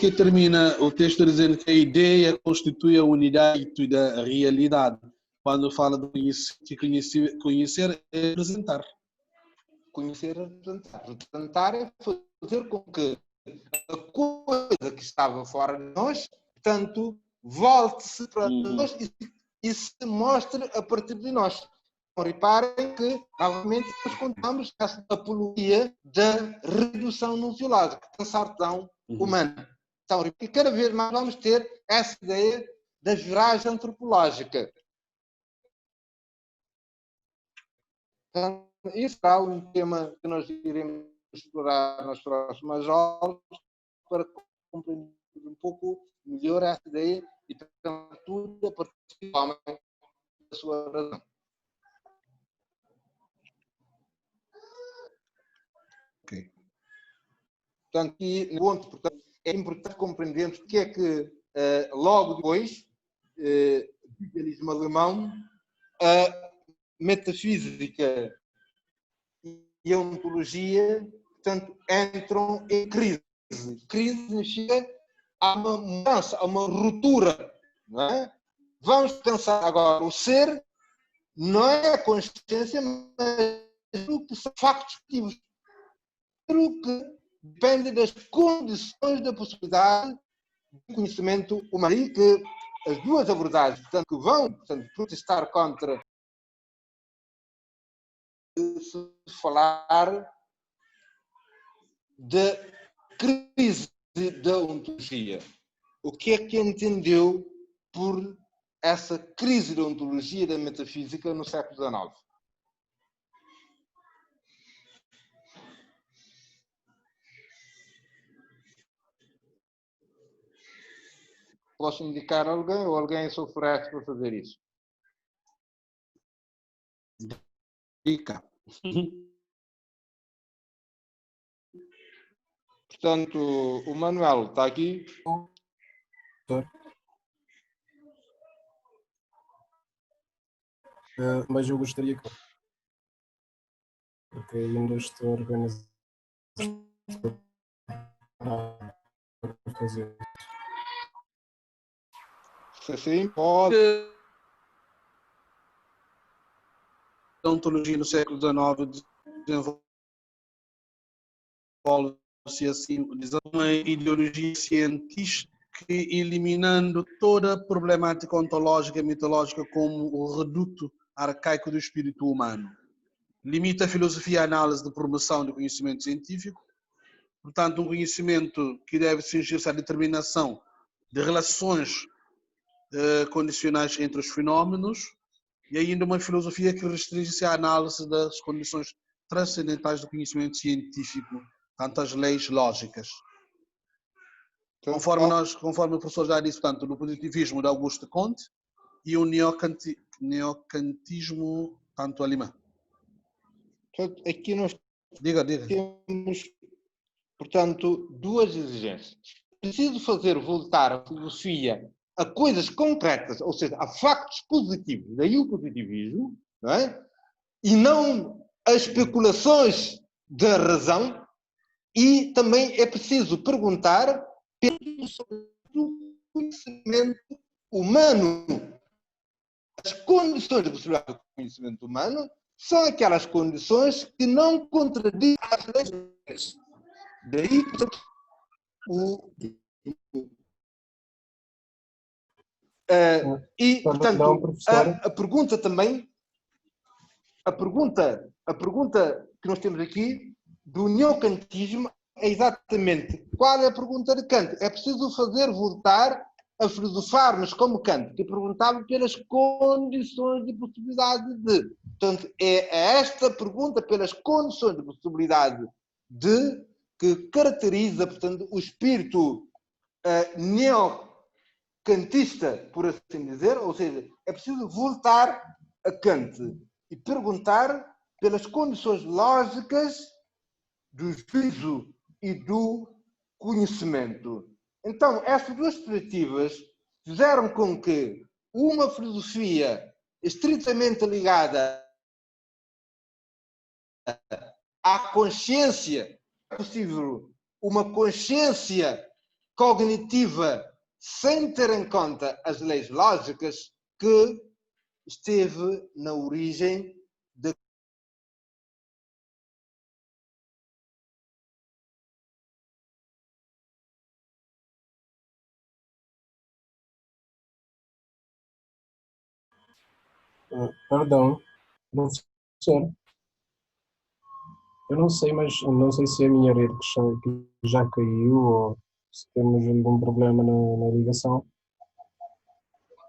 Que termina o texto dizendo que a ideia constitui a unidade da realidade. quando fala de conhecer é representar. Conhecer é representar. Representar é fazer com que a coisa que estava fora de nós, portanto, volte-se para nós e se mostre a partir de nós. Então, reparem que, novamente, nós contamos essa apologia da redução nucleológica, da sartão humana. Então, cada vez mais vamos ter essa ideia da viragem antropológica. Então, isso será um tema que nós iremos explorar nas próximas aulas para compreender um pouco melhor essa ideia e, portanto, tudo a partir do homem da sua razão. Ok. Portanto, aqui, no ponto, portanto, é importante compreendermos o que é que, logo depois do idealismo alemão, a metafísica e a ontologia, portanto, entram em crise. Crise significa há uma mudança, há uma ruptura. Não é? Vamos pensar agora, o ser não é a consciência, mas o que são factos positivos. O que depende das condições da possibilidade do conhecimento humano. E que as duas abordagens, portanto, que vão, portanto, protestar contra se falar da crise da ontologia. O que é que entendeu por essa crise da ontologia e da metafísica no século XIX? Posso indicar alguém ou alguém se oferece para fazer isso? Dica. Portanto, o Manuel está aqui. Mas eu gostaria que... Porque ainda estou organizado para fazer. Se assim, pode. A ontologia no século XIX desenvolve-se assim, uma ideologia científica eliminando toda a problemática ontológica e mitológica como o reduto arcaico do espírito humano. Limita a filosofia à análise de promoção do conhecimento científico, portanto, um conhecimento que deve cingir-se à determinação de relações condicionais entre os fenómenos, e ainda uma filosofia que restringe-se à análise das condições transcendentais do conhecimento científico, tanto as leis lógicas. Conforme o professor já disse, tanto no positivismo de Auguste Comte e o neocantismo tanto alemão. Portanto, aqui nós Diga. temos, portanto, duas exigências. Preciso fazer voltar a filosofia a coisas concretas, ou seja, a factos positivos, daí o positivismo, não é? E não a especulações da razão, e também é preciso perguntar pelo conhecimento humano. As condições de possibilidade do conhecimento humano são aquelas condições que não contradizem as leis. Daí, e, portanto, a pergunta também, a pergunta que nós temos aqui do neocantismo é exatamente qual é a pergunta de Kant. É preciso fazer voltar a filosofarmos como Kant, que perguntava pelas condições de possibilidade de. Portanto, é esta pergunta pelas condições de possibilidade de que caracteriza, portanto, o espírito neocantista, por assim dizer, ou seja, é preciso voltar a Kant e perguntar pelas condições lógicas do juízo e do conhecimento. Então, estas duas perspectivas fizeram com que uma filosofia estritamente ligada à consciência, é possível uma consciência cognitiva sem ter em conta as leis lógicas, que esteve na origem da Perdão, professor. Eu não sei, mas não sei se é a minha rede que já caiu ou se temos algum problema na ligação.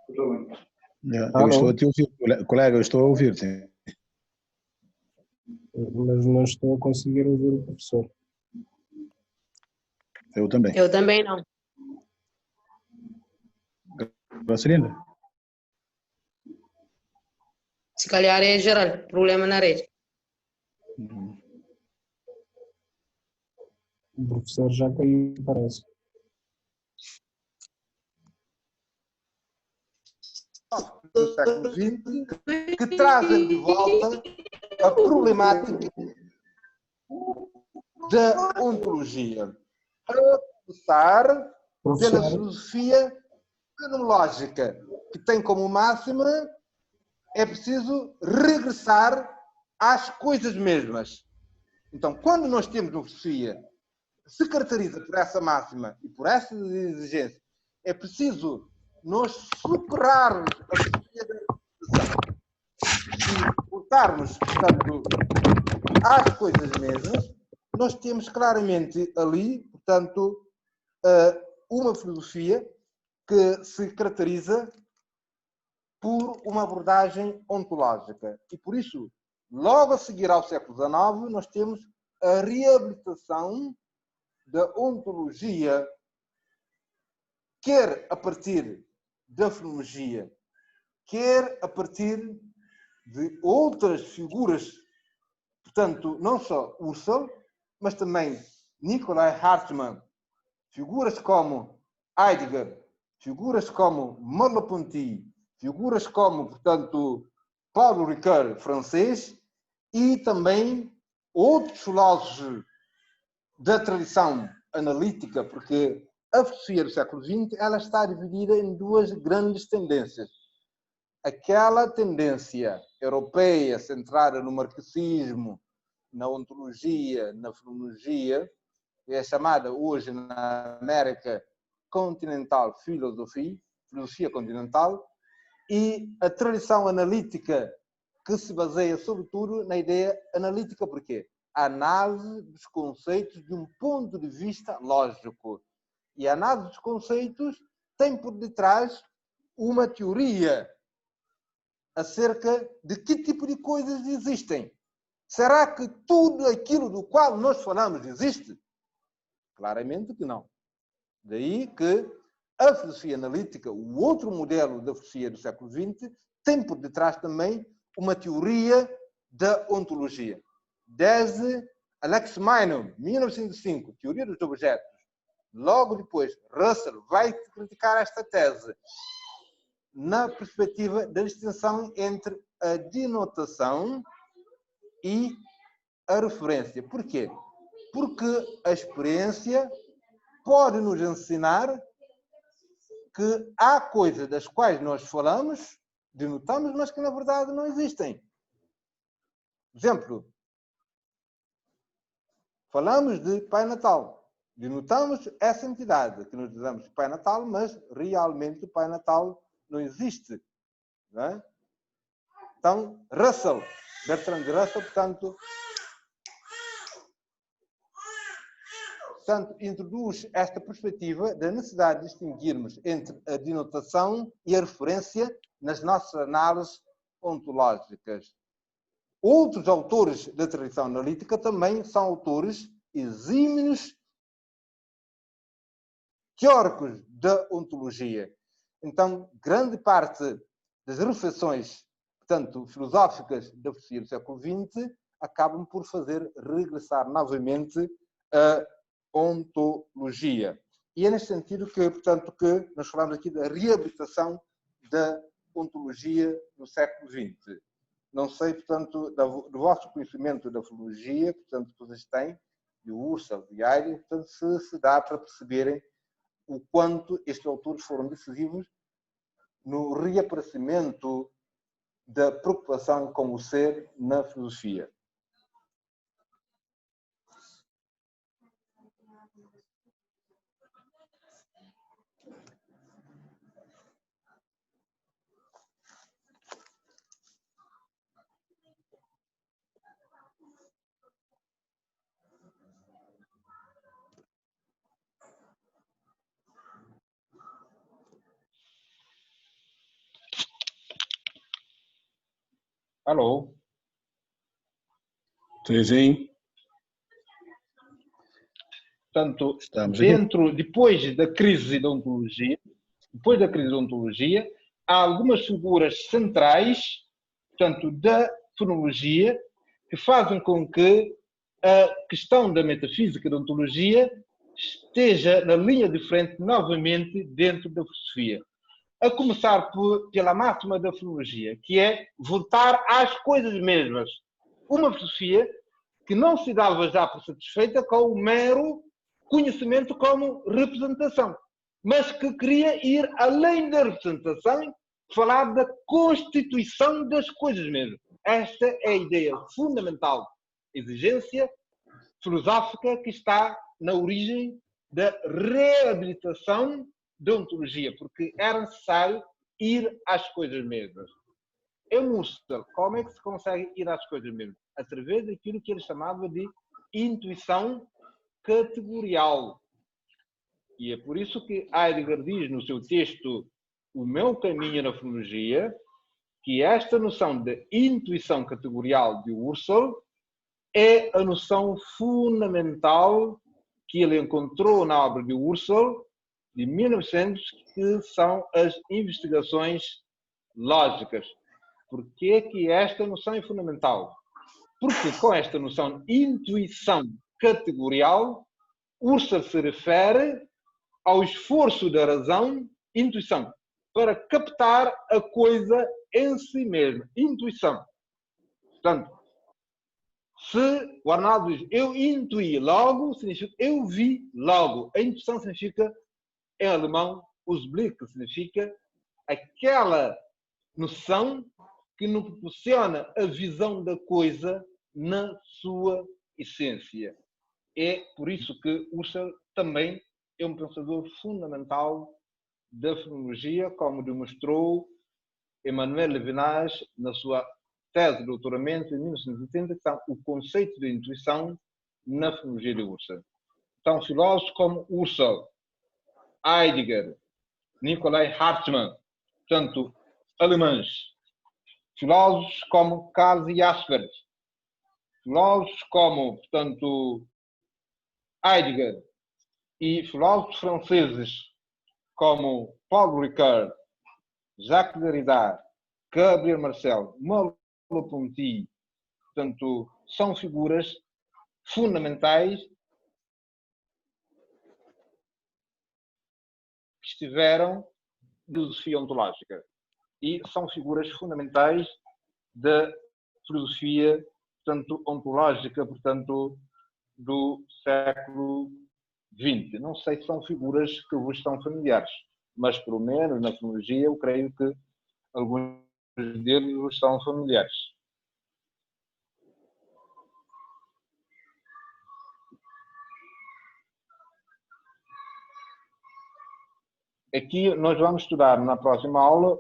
Eu estou a te ouvir, colega, eu estou a ouvir-te. Mas não estou a conseguir ouvir o professor. Eu também. Eu também não. Grosselina? Se calhar é geral, problema na rede. O professor já caiu, parece. do século XX que trazem de volta a problemática da ontologia. A começar pela filosofia fenomenológica, que tem como máxima é preciso regressar às coisas mesmas. Então, quando nós temos uma filosofia que se caracteriza por essa máxima e por essa exigência, é preciso nós superarmos a filosofia da representação e voltarmos, portanto, às coisas mesmas. Nós temos claramente ali, portanto, uma filosofia que se caracteriza por uma abordagem ontológica. E por isso, logo a seguir ao século XIX, nós temos a reabilitação da ontologia, quer a partir da filologia, quer a partir de outras figuras, portanto, não só Husserl, mas também Nikolai Hartmann, figuras como Heidegger, figuras como Merleau-Ponty, figuras como, portanto, Paulo Ricoeur, francês, e também outros filósofos da tradição analítica, porque a filosofia do século XX ela está dividida em duas grandes tendências. Aquela tendência europeia centrada no marxismo, na ontologia, na filologia, que é chamada hoje na América continental filosofia continental, e a tradição analítica que se baseia sobretudo na ideia analítica, porque a análise dos conceitos de um ponto de vista lógico. E a análise dos conceitos tem por detrás uma teoria acerca de que tipo de coisas existem. Será que tudo aquilo do qual nós falamos existe? Claramente que não. Daí que a filosofia analítica, o outro modelo da filosofia do século XX, tem por detrás também uma teoria da ontologia. Desde Alex Meinong, 1905, Teoria dos Objetos. Logo depois, Russell vai criticar esta tese na perspectiva da distinção entre a denotação e a referência. Por quê? Porque a experiência pode nos ensinar que há coisas das quais nós falamos, denotamos, mas que na verdade não existem. Exemplo, falamos de Pai Natal. Denotamos essa entidade que nos dizemos Pai Natal, mas realmente o Pai Natal não existe. Não é? Então, Russell, Bertrand Russell, portanto, introduz esta perspectiva da necessidade de distinguirmos entre a denotação e a referência nas nossas análises ontológicas. Outros autores da tradição analítica também são autores exímios teóricos da ontologia. Então, grande parte das reflexões, portanto, filosóficas da filosofia do século XX acabam por fazer regressar novamente a ontologia. E é neste sentido que, portanto, que nós falamos aqui da reabilitação da ontologia no século XX. Não sei, portanto, do vosso conhecimento da filologia, portanto, que vocês têm, de Husserl, de Heidegger, portanto, se dá para perceberem o quanto estes autores foram decisivos no reaparecimento da preocupação com o ser na filosofia. Alô? Sim, sim. Portanto, Estamos aqui. depois da crise da ontologia, há algumas figuras centrais, portanto, da fenomenologia, que fazem com que a questão da metafísica da ontologia esteja na linha de frente novamente dentro da filosofia. A começar pela máxima da fenomenologia, que é voltar às coisas mesmas. Uma filosofia que não se dava já por satisfeita com o mero conhecimento como representação, mas que queria ir além da representação, falar da constituição das coisas mesmo. Esta é a ideia fundamental, exigência filosófica que está na origem da reabilitação da ontologia, porque era necessário ir às coisas mesmas. Em Husserl, como é que se consegue ir às coisas mesmas? Através daquilo que ele chamava de intuição categorial. E é por isso que Heidegger diz no seu texto O Meu Caminho na Fenomenologia que esta noção de intuição categorial de Husserl é a noção fundamental que ele encontrou na obra de Husserl de 1900, que são as investigações lógicas. Por que esta noção é fundamental? Porque com esta noção de intuição categorial, Husserl se refere ao esforço da razão, intuição, para captar a coisa em si mesma. Intuição. Portanto, se o Arnaldo diz eu intuí logo, significa eu vi logo. A intuição significa, em alemão, Ausblick, que significa aquela noção que nos proporciona a visão da coisa na sua essência. É por isso que Husserl também é um pensador fundamental da fenomenologia, como demonstrou Emmanuel Levinas na sua tese de doutoramento em 1980, que está o conceito de intuição na fenomenologia de Husserl. Então, filósofos como Husserl, Heidegger, Nikolai Hartmann, portanto, alemães, filósofos como Karl Jaspers, filósofos como, portanto, Heidegger e filósofos franceses como Paul Ricoeur, Jacques Derrida, Gabriel Marcel, Merleau-Ponty, portanto, são figuras fundamentais que estiveram na filosofia ontológica e são figuras fundamentais da filosofia, portanto, ontológica, portanto, do século XX. Não sei se são figuras que vos estão familiares, mas pelo menos na fenomenologia eu creio que alguns deles vos são familiares. Aqui nós vamos estudar na próxima aula,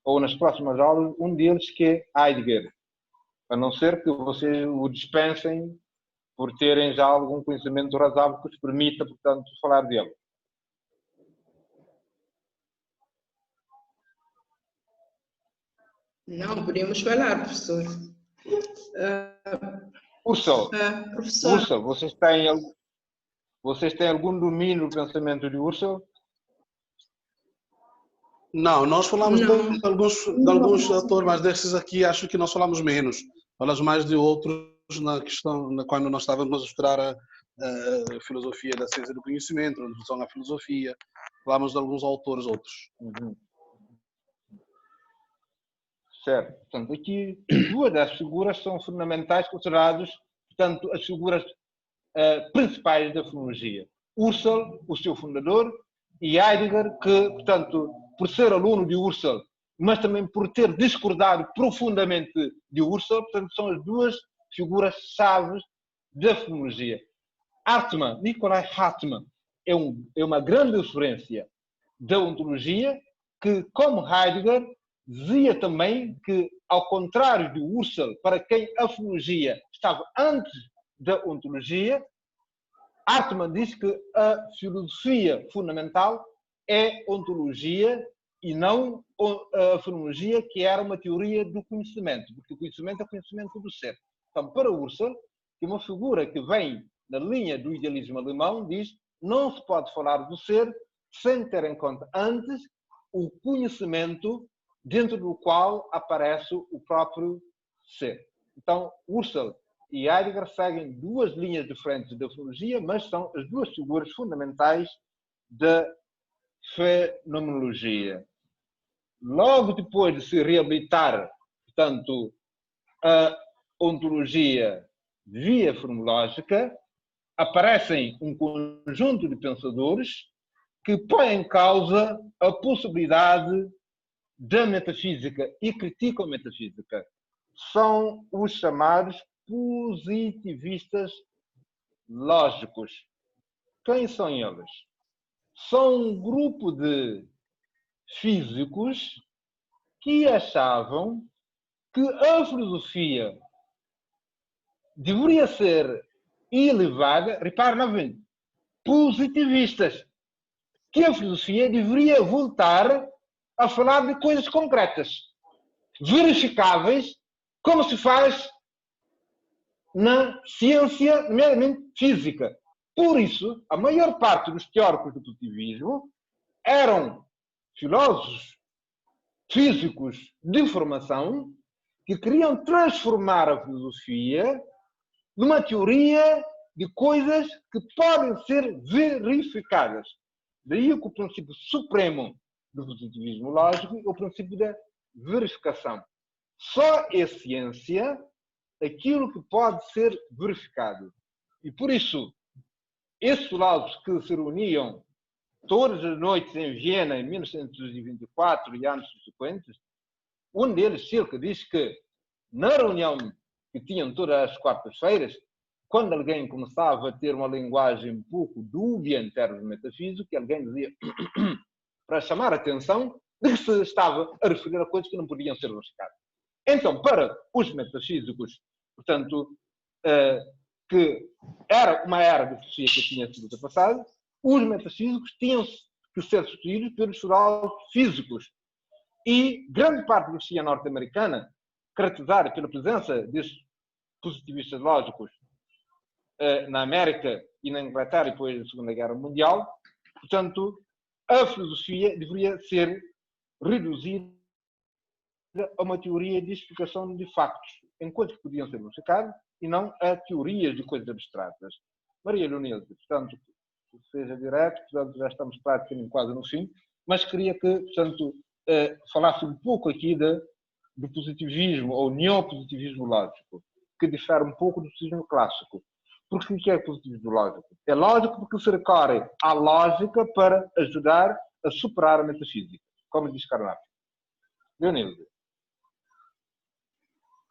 ou nas próximas aulas, um deles que é Heidegger, a não ser que vocês o dispensem por terem já algum conhecimento razoável que os permita, portanto, falar dele. Não, podemos falar, professor. Husserl, Professor. Husserl, vocês têm algum domínio do pensamento de Husserl? Não, nós falamos Não. de alguns autores, mas desses aqui acho que nós falamos menos. Falamos mais de outros na questão, quando nós estávamos a estudar a filosofia da ciência do conhecimento, a introdução à filosofia. Falamos de alguns autores outros. Uhum. Certo. Portanto, aqui duas das figuras são fundamentais, consideradas, portanto, as figuras principais da fenomenologia. Husserl, o seu fundador, e Heidegger, que, portanto, por ser aluno de Husserl mas também por ter discordado profundamente de Husserl. Portanto, são as duas figuras-chave da fenomenologia. Hartmann, Nikolai Hartmann, é uma grande referência da ontologia, que, como Heidegger, dizia também que, ao contrário de Husserl, para quem a fenomenologia estava antes da ontologia, Hartmann diz que a filosofia fundamental é ontologia e não a fenomenologia, que era uma teoria do conhecimento, porque o conhecimento é o conhecimento do ser. Então, para Husserl, que é uma figura que vem na linha do idealismo alemão, diz: não se pode falar do ser sem ter em conta antes o conhecimento dentro do qual aparece o próprio ser. Então, Husserl e Heidegger seguem duas linhas diferentes da fenomenologia, mas são as duas figuras fundamentais da fenomenologia. Logo depois de se reabilitar, portanto, a ontologia via fenomenológica, aparecem um conjunto de pensadores que põem em causa a possibilidade da metafísica e criticam a metafísica. São os chamados positivistas lógicos. Quem são eles? São um grupo de físicos que achavam que a filosofia deveria ser elevada, repare novamente, positivistas, que a filosofia deveria voltar a falar de coisas concretas, verificáveis, como se faz na ciência, nomeadamente física. Por isso, a maior parte dos teóricos do positivismo eram filósofos físicos de formação que queriam transformar a filosofia numa teoria de coisas que podem ser verificadas. Daí que o princípio supremo do positivismo lógico é o princípio da verificação. Só é ciência aquilo que pode ser verificado. E por isso, esses filósofos que se reuniam todas as noites em Viena, em 1924 e anos subsequentes, um deles, Silke, diz que na reunião que tinham todas as quartas-feiras, quando alguém começava a ter uma linguagem um pouco dúbia em termos metafísicos, alguém dizia, para chamar a atenção, de que se estava a referir a coisas que não podiam ser verificadas. Então, para os metafísicos, portanto, que era uma era de filosofia que tinha sido ultrapassada, os metafísicos tinham que ser substituídos pelos filósofos físicos. E grande parte da filosofia norte-americana, caracterizada pela presença desses positivistas lógicos na América e na Inglaterra depois da Segunda Guerra Mundial, portanto, a filosofia deveria ser reduzida a uma teoria de explicação de factos, em coisas que podiam ser verificadas, e não a teorias de coisas abstratas. Maria Leonilde, portanto, seja direto, portanto, já estamos praticamente quase no fim, mas queria que, portanto, falasse um pouco aqui do positivismo, ou neopositivismo lógico, que difere um pouco do positivismo clássico. Porque o que é positivismo lógico? É lógico porque se recorre à lógica para ajudar a superar a metafísica, como diz Karnap. Leonilde.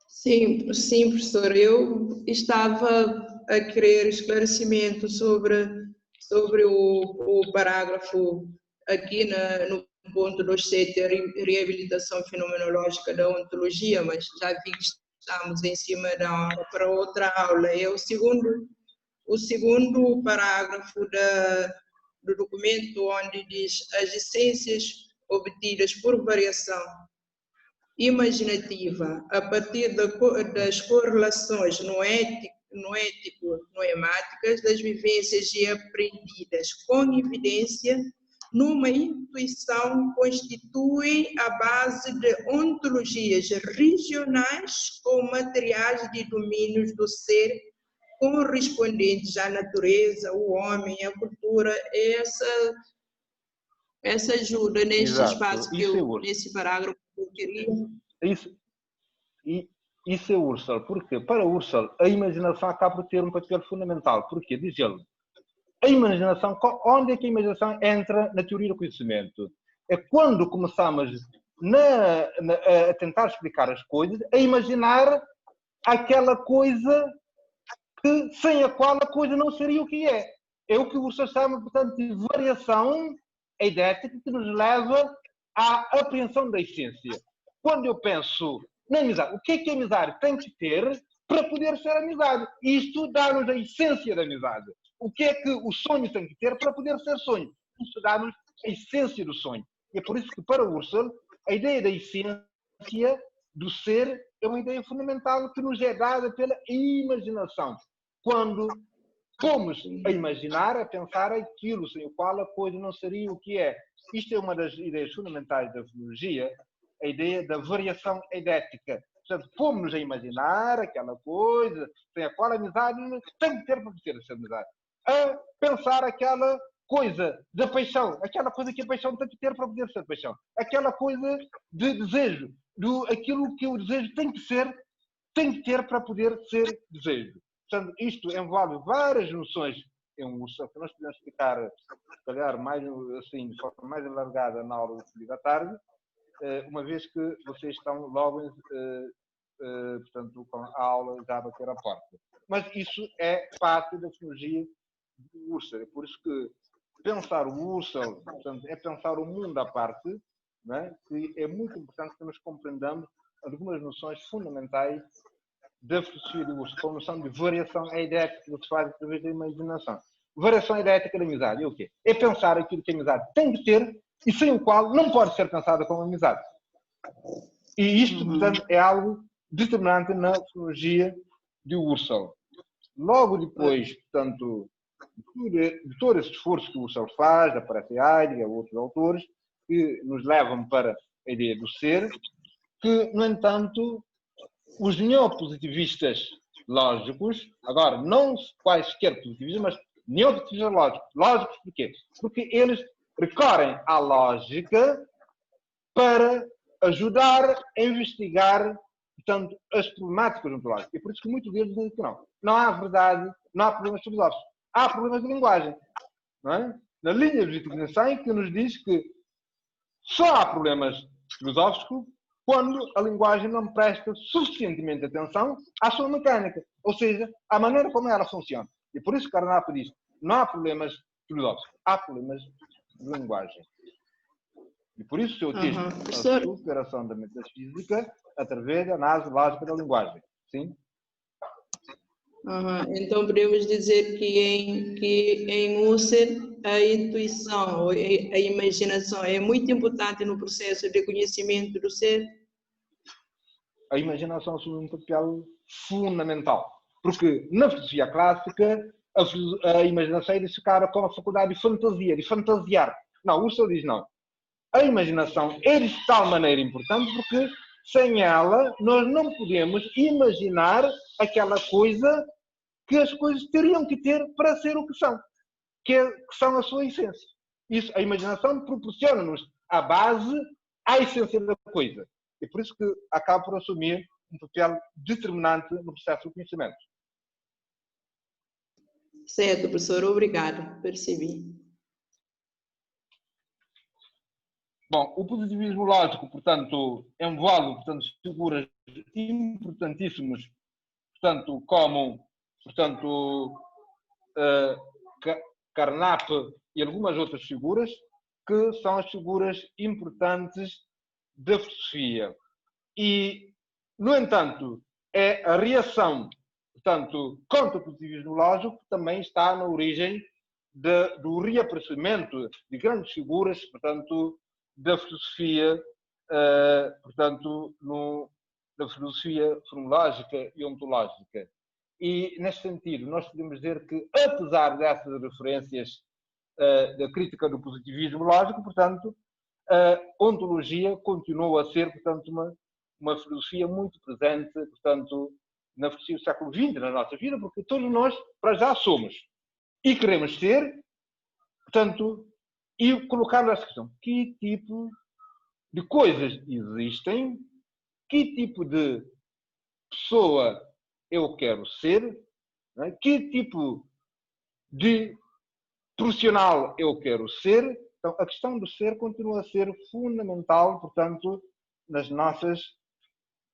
Sim, sim, professor. Eu estava a querer esclarecimento sobre o parágrafo aqui no ponto 2.7, reabilitação fenomenológica da ontologia, mas já vi que estamos em cima da hora para outra aula. É o segundo parágrafo do documento, onde diz: as essências obtidas por variação imaginativa a partir das correlações noético-noemáticas das vivências e aprendidas com evidência numa intuição constituem a base de ontologias regionais ou materiais de domínios do ser correspondentes à natureza, o homem, a cultura. Essa ajuda neste espaço que nesse parágrafo que eu queria. Isso é Husserl. Porque para Husserl a imaginação acaba por ter um papel fundamental. Porque, diz ele, a imaginação, onde é que a imaginação entra na teoria do conhecimento? É quando começamos a tentar explicar as coisas, a imaginar aquela coisa sem a qual a coisa não seria o que é. É o que o Husserl chama, portanto, de variação eidética que nos leva à apreensão da essência. Quando eu penso na amizade, o que a amizade tem que ter para poder ser amizade? Isto dá-nos a essência da amizade. O que é que o sonho tem que ter para poder ser sonho? Isto dá-nos a essência do sonho. E é por isso que, para o Husserl, a ideia da essência do ser é uma ideia fundamental que nos é dada pela imaginação. Quando pomos a imaginar, a pensar aquilo sem o qual a coisa não seria o que é. Isto é uma das ideias fundamentais da filologia, a ideia da variação eidética. Portanto, pomos-nos a imaginar aquela coisa sem a qual a amizade tem que ter para ter essa amizade. A pensar aquela coisa da paixão, aquela coisa que a paixão tem que ter para poder ser paixão. Aquela coisa de desejo, aquilo que o desejo tem que ter para poder ser desejo. Portanto, isto envolve várias noções em Husserl, que nós podemos explicar, se calhar, mais, assim, de forma mais alargada na aula do fim da tarde, uma vez que vocês estão logo, portanto, com a aula já a bater a porta. Mas isso é parte da filologia do Husserl. É por isso que pensar o Husserl, portanto, é pensar o mundo à parte, não é? Que é muito importante que nós compreendamos algumas noções fundamentais da filosofia do Husserl, com a noção de variação eidética que se faz através da imaginação. Variação eidética da amizade é o quê? É pensar aquilo que a amizade tem que ter e sem o qual não pode ser pensada como amizade. E isto, portanto, é algo determinante na filologia de Husserl. Logo depois, portanto, de todo esse esforço que o Husserl faz, aparece Heidegger, outros autores, que nos levam para a ideia do ser, que, no entanto, os neopositivistas lógicos, agora, não quaisquer positivistas, mas neopositivistas lógicos. Lógicos porquê? Porque eles recorrem à lógica para ajudar a investigar, portanto, as problemáticas ontológicas. E por isso que muitos deles dizem que não. Não há verdade, não há problemas filosóficos. Há problemas de linguagem. Não é? Na linha de Wittgenstein, que nos diz que só há problemas filosóficos quando a linguagem não presta suficientemente atenção à sua mecânica, ou seja, à maneira como ela funciona. E por isso Carnap diz, não há problemas filosóficos, há problemas de linguagem. E por isso o seu texto, a superação da metafísica através da análise lógica da linguagem. Sim? Então podemos dizer que em Husserl a intuição ou a imaginação é muito importante no processo de conhecimento do ser? A imaginação assume um papel fundamental, porque na filosofia clássica a imaginação é identificada com a faculdade de fantasia, de fantasiar. Não, Husserl diz não. A imaginação é de tal maneira importante porque sem ela nós não podemos imaginar aquela coisa que as coisas teriam que ter para ser o que são, que são a sua essência. Isso, a imaginação proporciona-nos a base, a essência da coisa. E por isso que acaba por assumir um papel determinante no processo do conhecimento. Certo, professor. Obrigado. Percebi. Bom, o positivismo lógico, portanto, envolve, portanto, figuras importantíssimas, portanto, como, portanto, Carnap e algumas outras figuras, que são as figuras importantes da filosofia. E, no entanto, é a reação, portanto, contra o positivismo lógico que também está na origem do reaparecimento de grandes figuras, portanto, da filosofia, portanto, da filosofia fenomenológica e ontológica. E, nesse sentido, nós podemos dizer que, apesar dessas referências da crítica do positivismo lógico, portanto, a ontologia continua a ser, portanto, uma filosofia muito presente, portanto, na filosofia do século XX, na nossa vida, porque todos nós, para já, somos. E queremos ser, portanto, e colocar nessa questão, que tipo de coisas existem, que tipo de pessoa eu quero ser, né? Que tipo de profissional eu quero ser, Então, a questão do ser continua a ser fundamental, portanto, nas nossas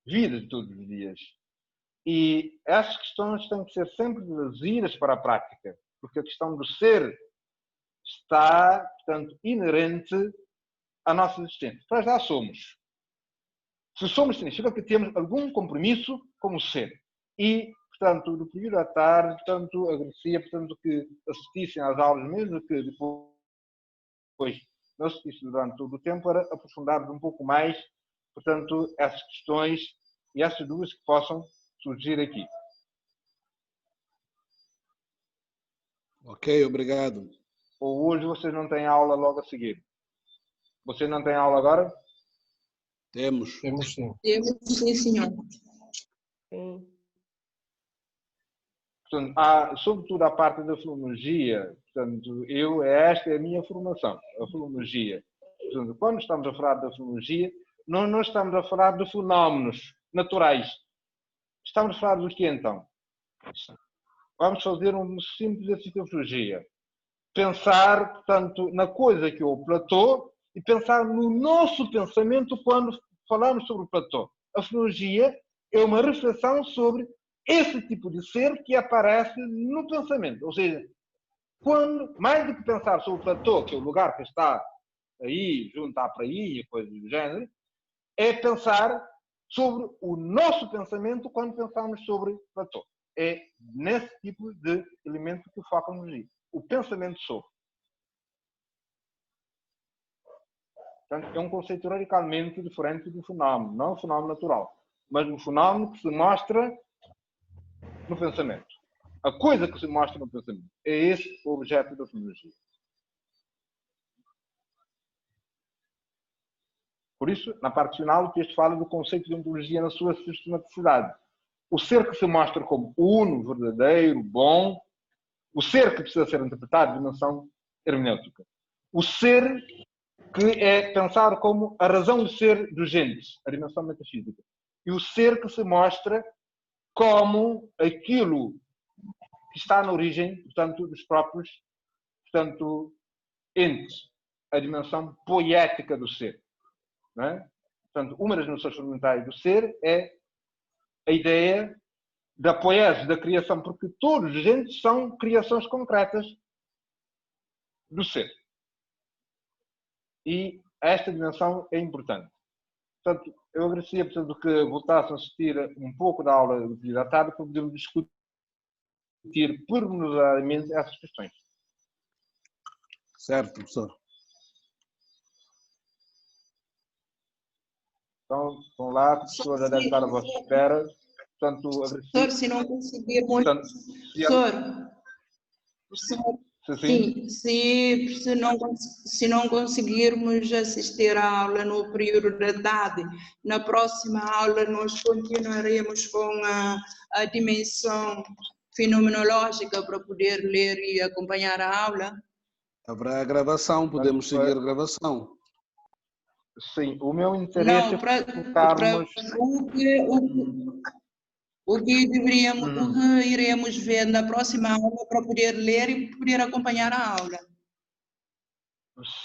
vidas de todos os dias. E essas questões têm que ser sempre trazidas para a prática, porque a questão do ser está, portanto, inerente à nossa existência. Para já somos. Se somos, significa que temos algum compromisso com o ser. E, portanto, no período da tarde, portanto, agradecia, portanto, que assistissem às aulas, mesmo que depois não assistissem durante todo o tempo, para aprofundarmos um pouco mais, portanto, essas questões e essas dúvidas que possam surgir aqui. Ok, obrigado. Ou hoje vocês não têm aula logo a seguir? Vocês não têm aula agora? Temos. Temos sim. Sim, senhor. Portanto, sobretudo a parte da filologia, portanto, esta é a minha formação, a filologia. Portanto, quando estamos a falar da filologia, não estamos a falar de fenómenos naturais. Estamos a falar do que então? Vamos fazer um simples exercício de filologia. Pensar, portanto, na coisa que é o Platão e pensar no nosso pensamento quando falamos sobre o Platão. A filologia é uma reflexão sobre esse tipo de ser que aparece no pensamento. Ou seja, quando, mais do que pensar sobre o Platão, que é o lugar que está aí, junto à praia, coisas do género, é pensar sobre o nosso pensamento quando pensamos sobre Platão. É nesse tipo de elemento que foca a filologia. O pensamento sobre. Portanto, é um conceito radicalmente diferente do fenómeno, não o fenómeno natural, mas um fenómeno que se mostra no pensamento. A coisa que se mostra no pensamento. É esse o objeto da fenomenologia. Por isso, na parte final, o texto fala do conceito de ontologia na sua sistematicidade. O ser que se mostra como uno, verdadeiro, bom. O ser que precisa ser interpretado de dimensão hermenêutica. O ser que é pensado como a razão de ser dos gentes, a dimensão metafísica. E o ser que se mostra como aquilo que está na origem, portanto, dos próprios, portanto, entes, a dimensão poética do ser. Não é? Portanto, uma das noções fundamentais do ser é a ideia da poesia, da criação, porque todos os entes são criações concretas do ser. E esta dimensão é importante. Portanto, eu agradecia, portanto, que voltassem a assistir um pouco da aula do dia da tarde para podermos discutir pormenorizadamente essas questões. Certo, professor. Então, vão lá, a professora já deve estar à vossa espera. Portanto, agradecia. Professor, se não conseguirmos... Portanto, Professor, sim. Se não conseguirmos assistir à aula no período da tarde, na próxima aula nós continuaremos com a dimensão fenomenológica para poder ler e acompanhar a aula. Haverá a gravação, podemos seguir a gravação. Sim, o meu interesse Não, é focarmos... O que iremos ver na próxima aula para poder ler e poder acompanhar a aula.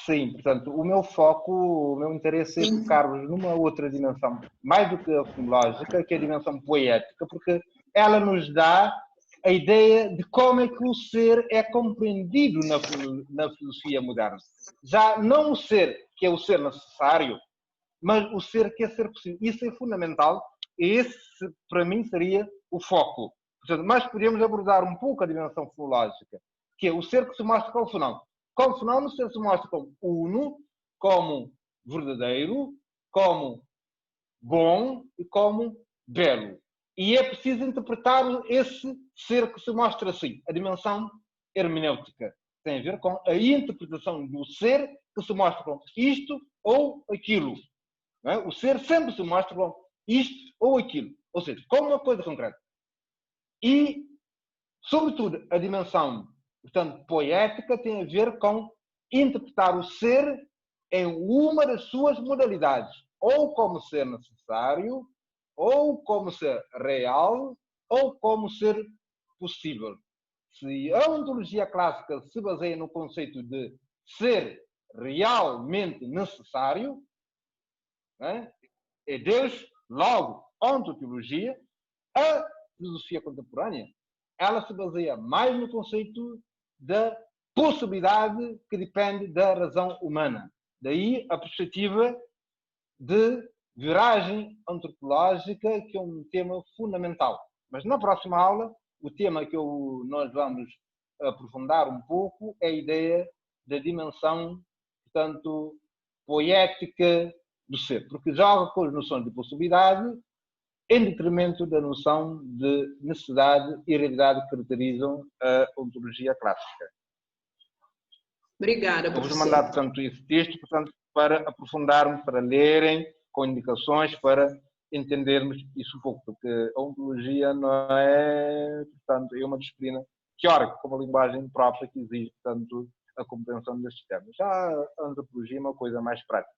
Sim, portanto, o meu foco, o meu interesse é focar-vos numa outra dimensão, mais do que a fenomenológica, que é a dimensão poética, porque ela nos dá a ideia de como é que o ser é compreendido na filosofia moderna. Já não o ser que é o ser necessário, mas o ser que é ser possível. Isso é fundamental e esse, para mim, seria o foco. Portanto, mas podemos abordar um pouco a dimensão fenomenológica, que é o ser que se mostra como fenómeno. Como fenómeno, o ser se mostra como uno, como verdadeiro, como bom e como belo. E é preciso interpretar esse ser que se mostra assim. A dimensão hermenêutica tem a ver com a interpretação do ser que se mostra como isto ou aquilo. Não é? O ser sempre se mostra como isto ou aquilo. Ou seja, como uma coisa concreta. E, sobretudo, a dimensão, portanto, poética tem a ver com interpretar o ser em uma das suas modalidades. Ou como ser necessário, ou como ser real, ou como ser possível. Se a ontologia clássica se baseia no conceito de ser realmente necessário, né, é Deus, logo, ontoteologia. A filosofia contemporânea, ela se baseia mais no conceito da possibilidade que depende da razão humana. Daí a perspectiva de viragem antropológica, que é um tema fundamental. Mas na próxima aula, o tema que nós vamos aprofundar um pouco é a ideia da dimensão, portanto, poética do ser, porque joga com as noções de possibilidade em detrimento da noção de necessidade e realidade que caracterizam a ontologia clássica. Obrigada, Eu vou professor. mandar, portanto, esse texto, portanto, para aprofundarmos, para lerem, com indicações, para entendermos isso um pouco, porque a ontologia não é, portanto, é uma disciplina teórica, com uma linguagem própria que exige, portanto, a compreensão destes termos. Já a antropologia é uma coisa mais prática.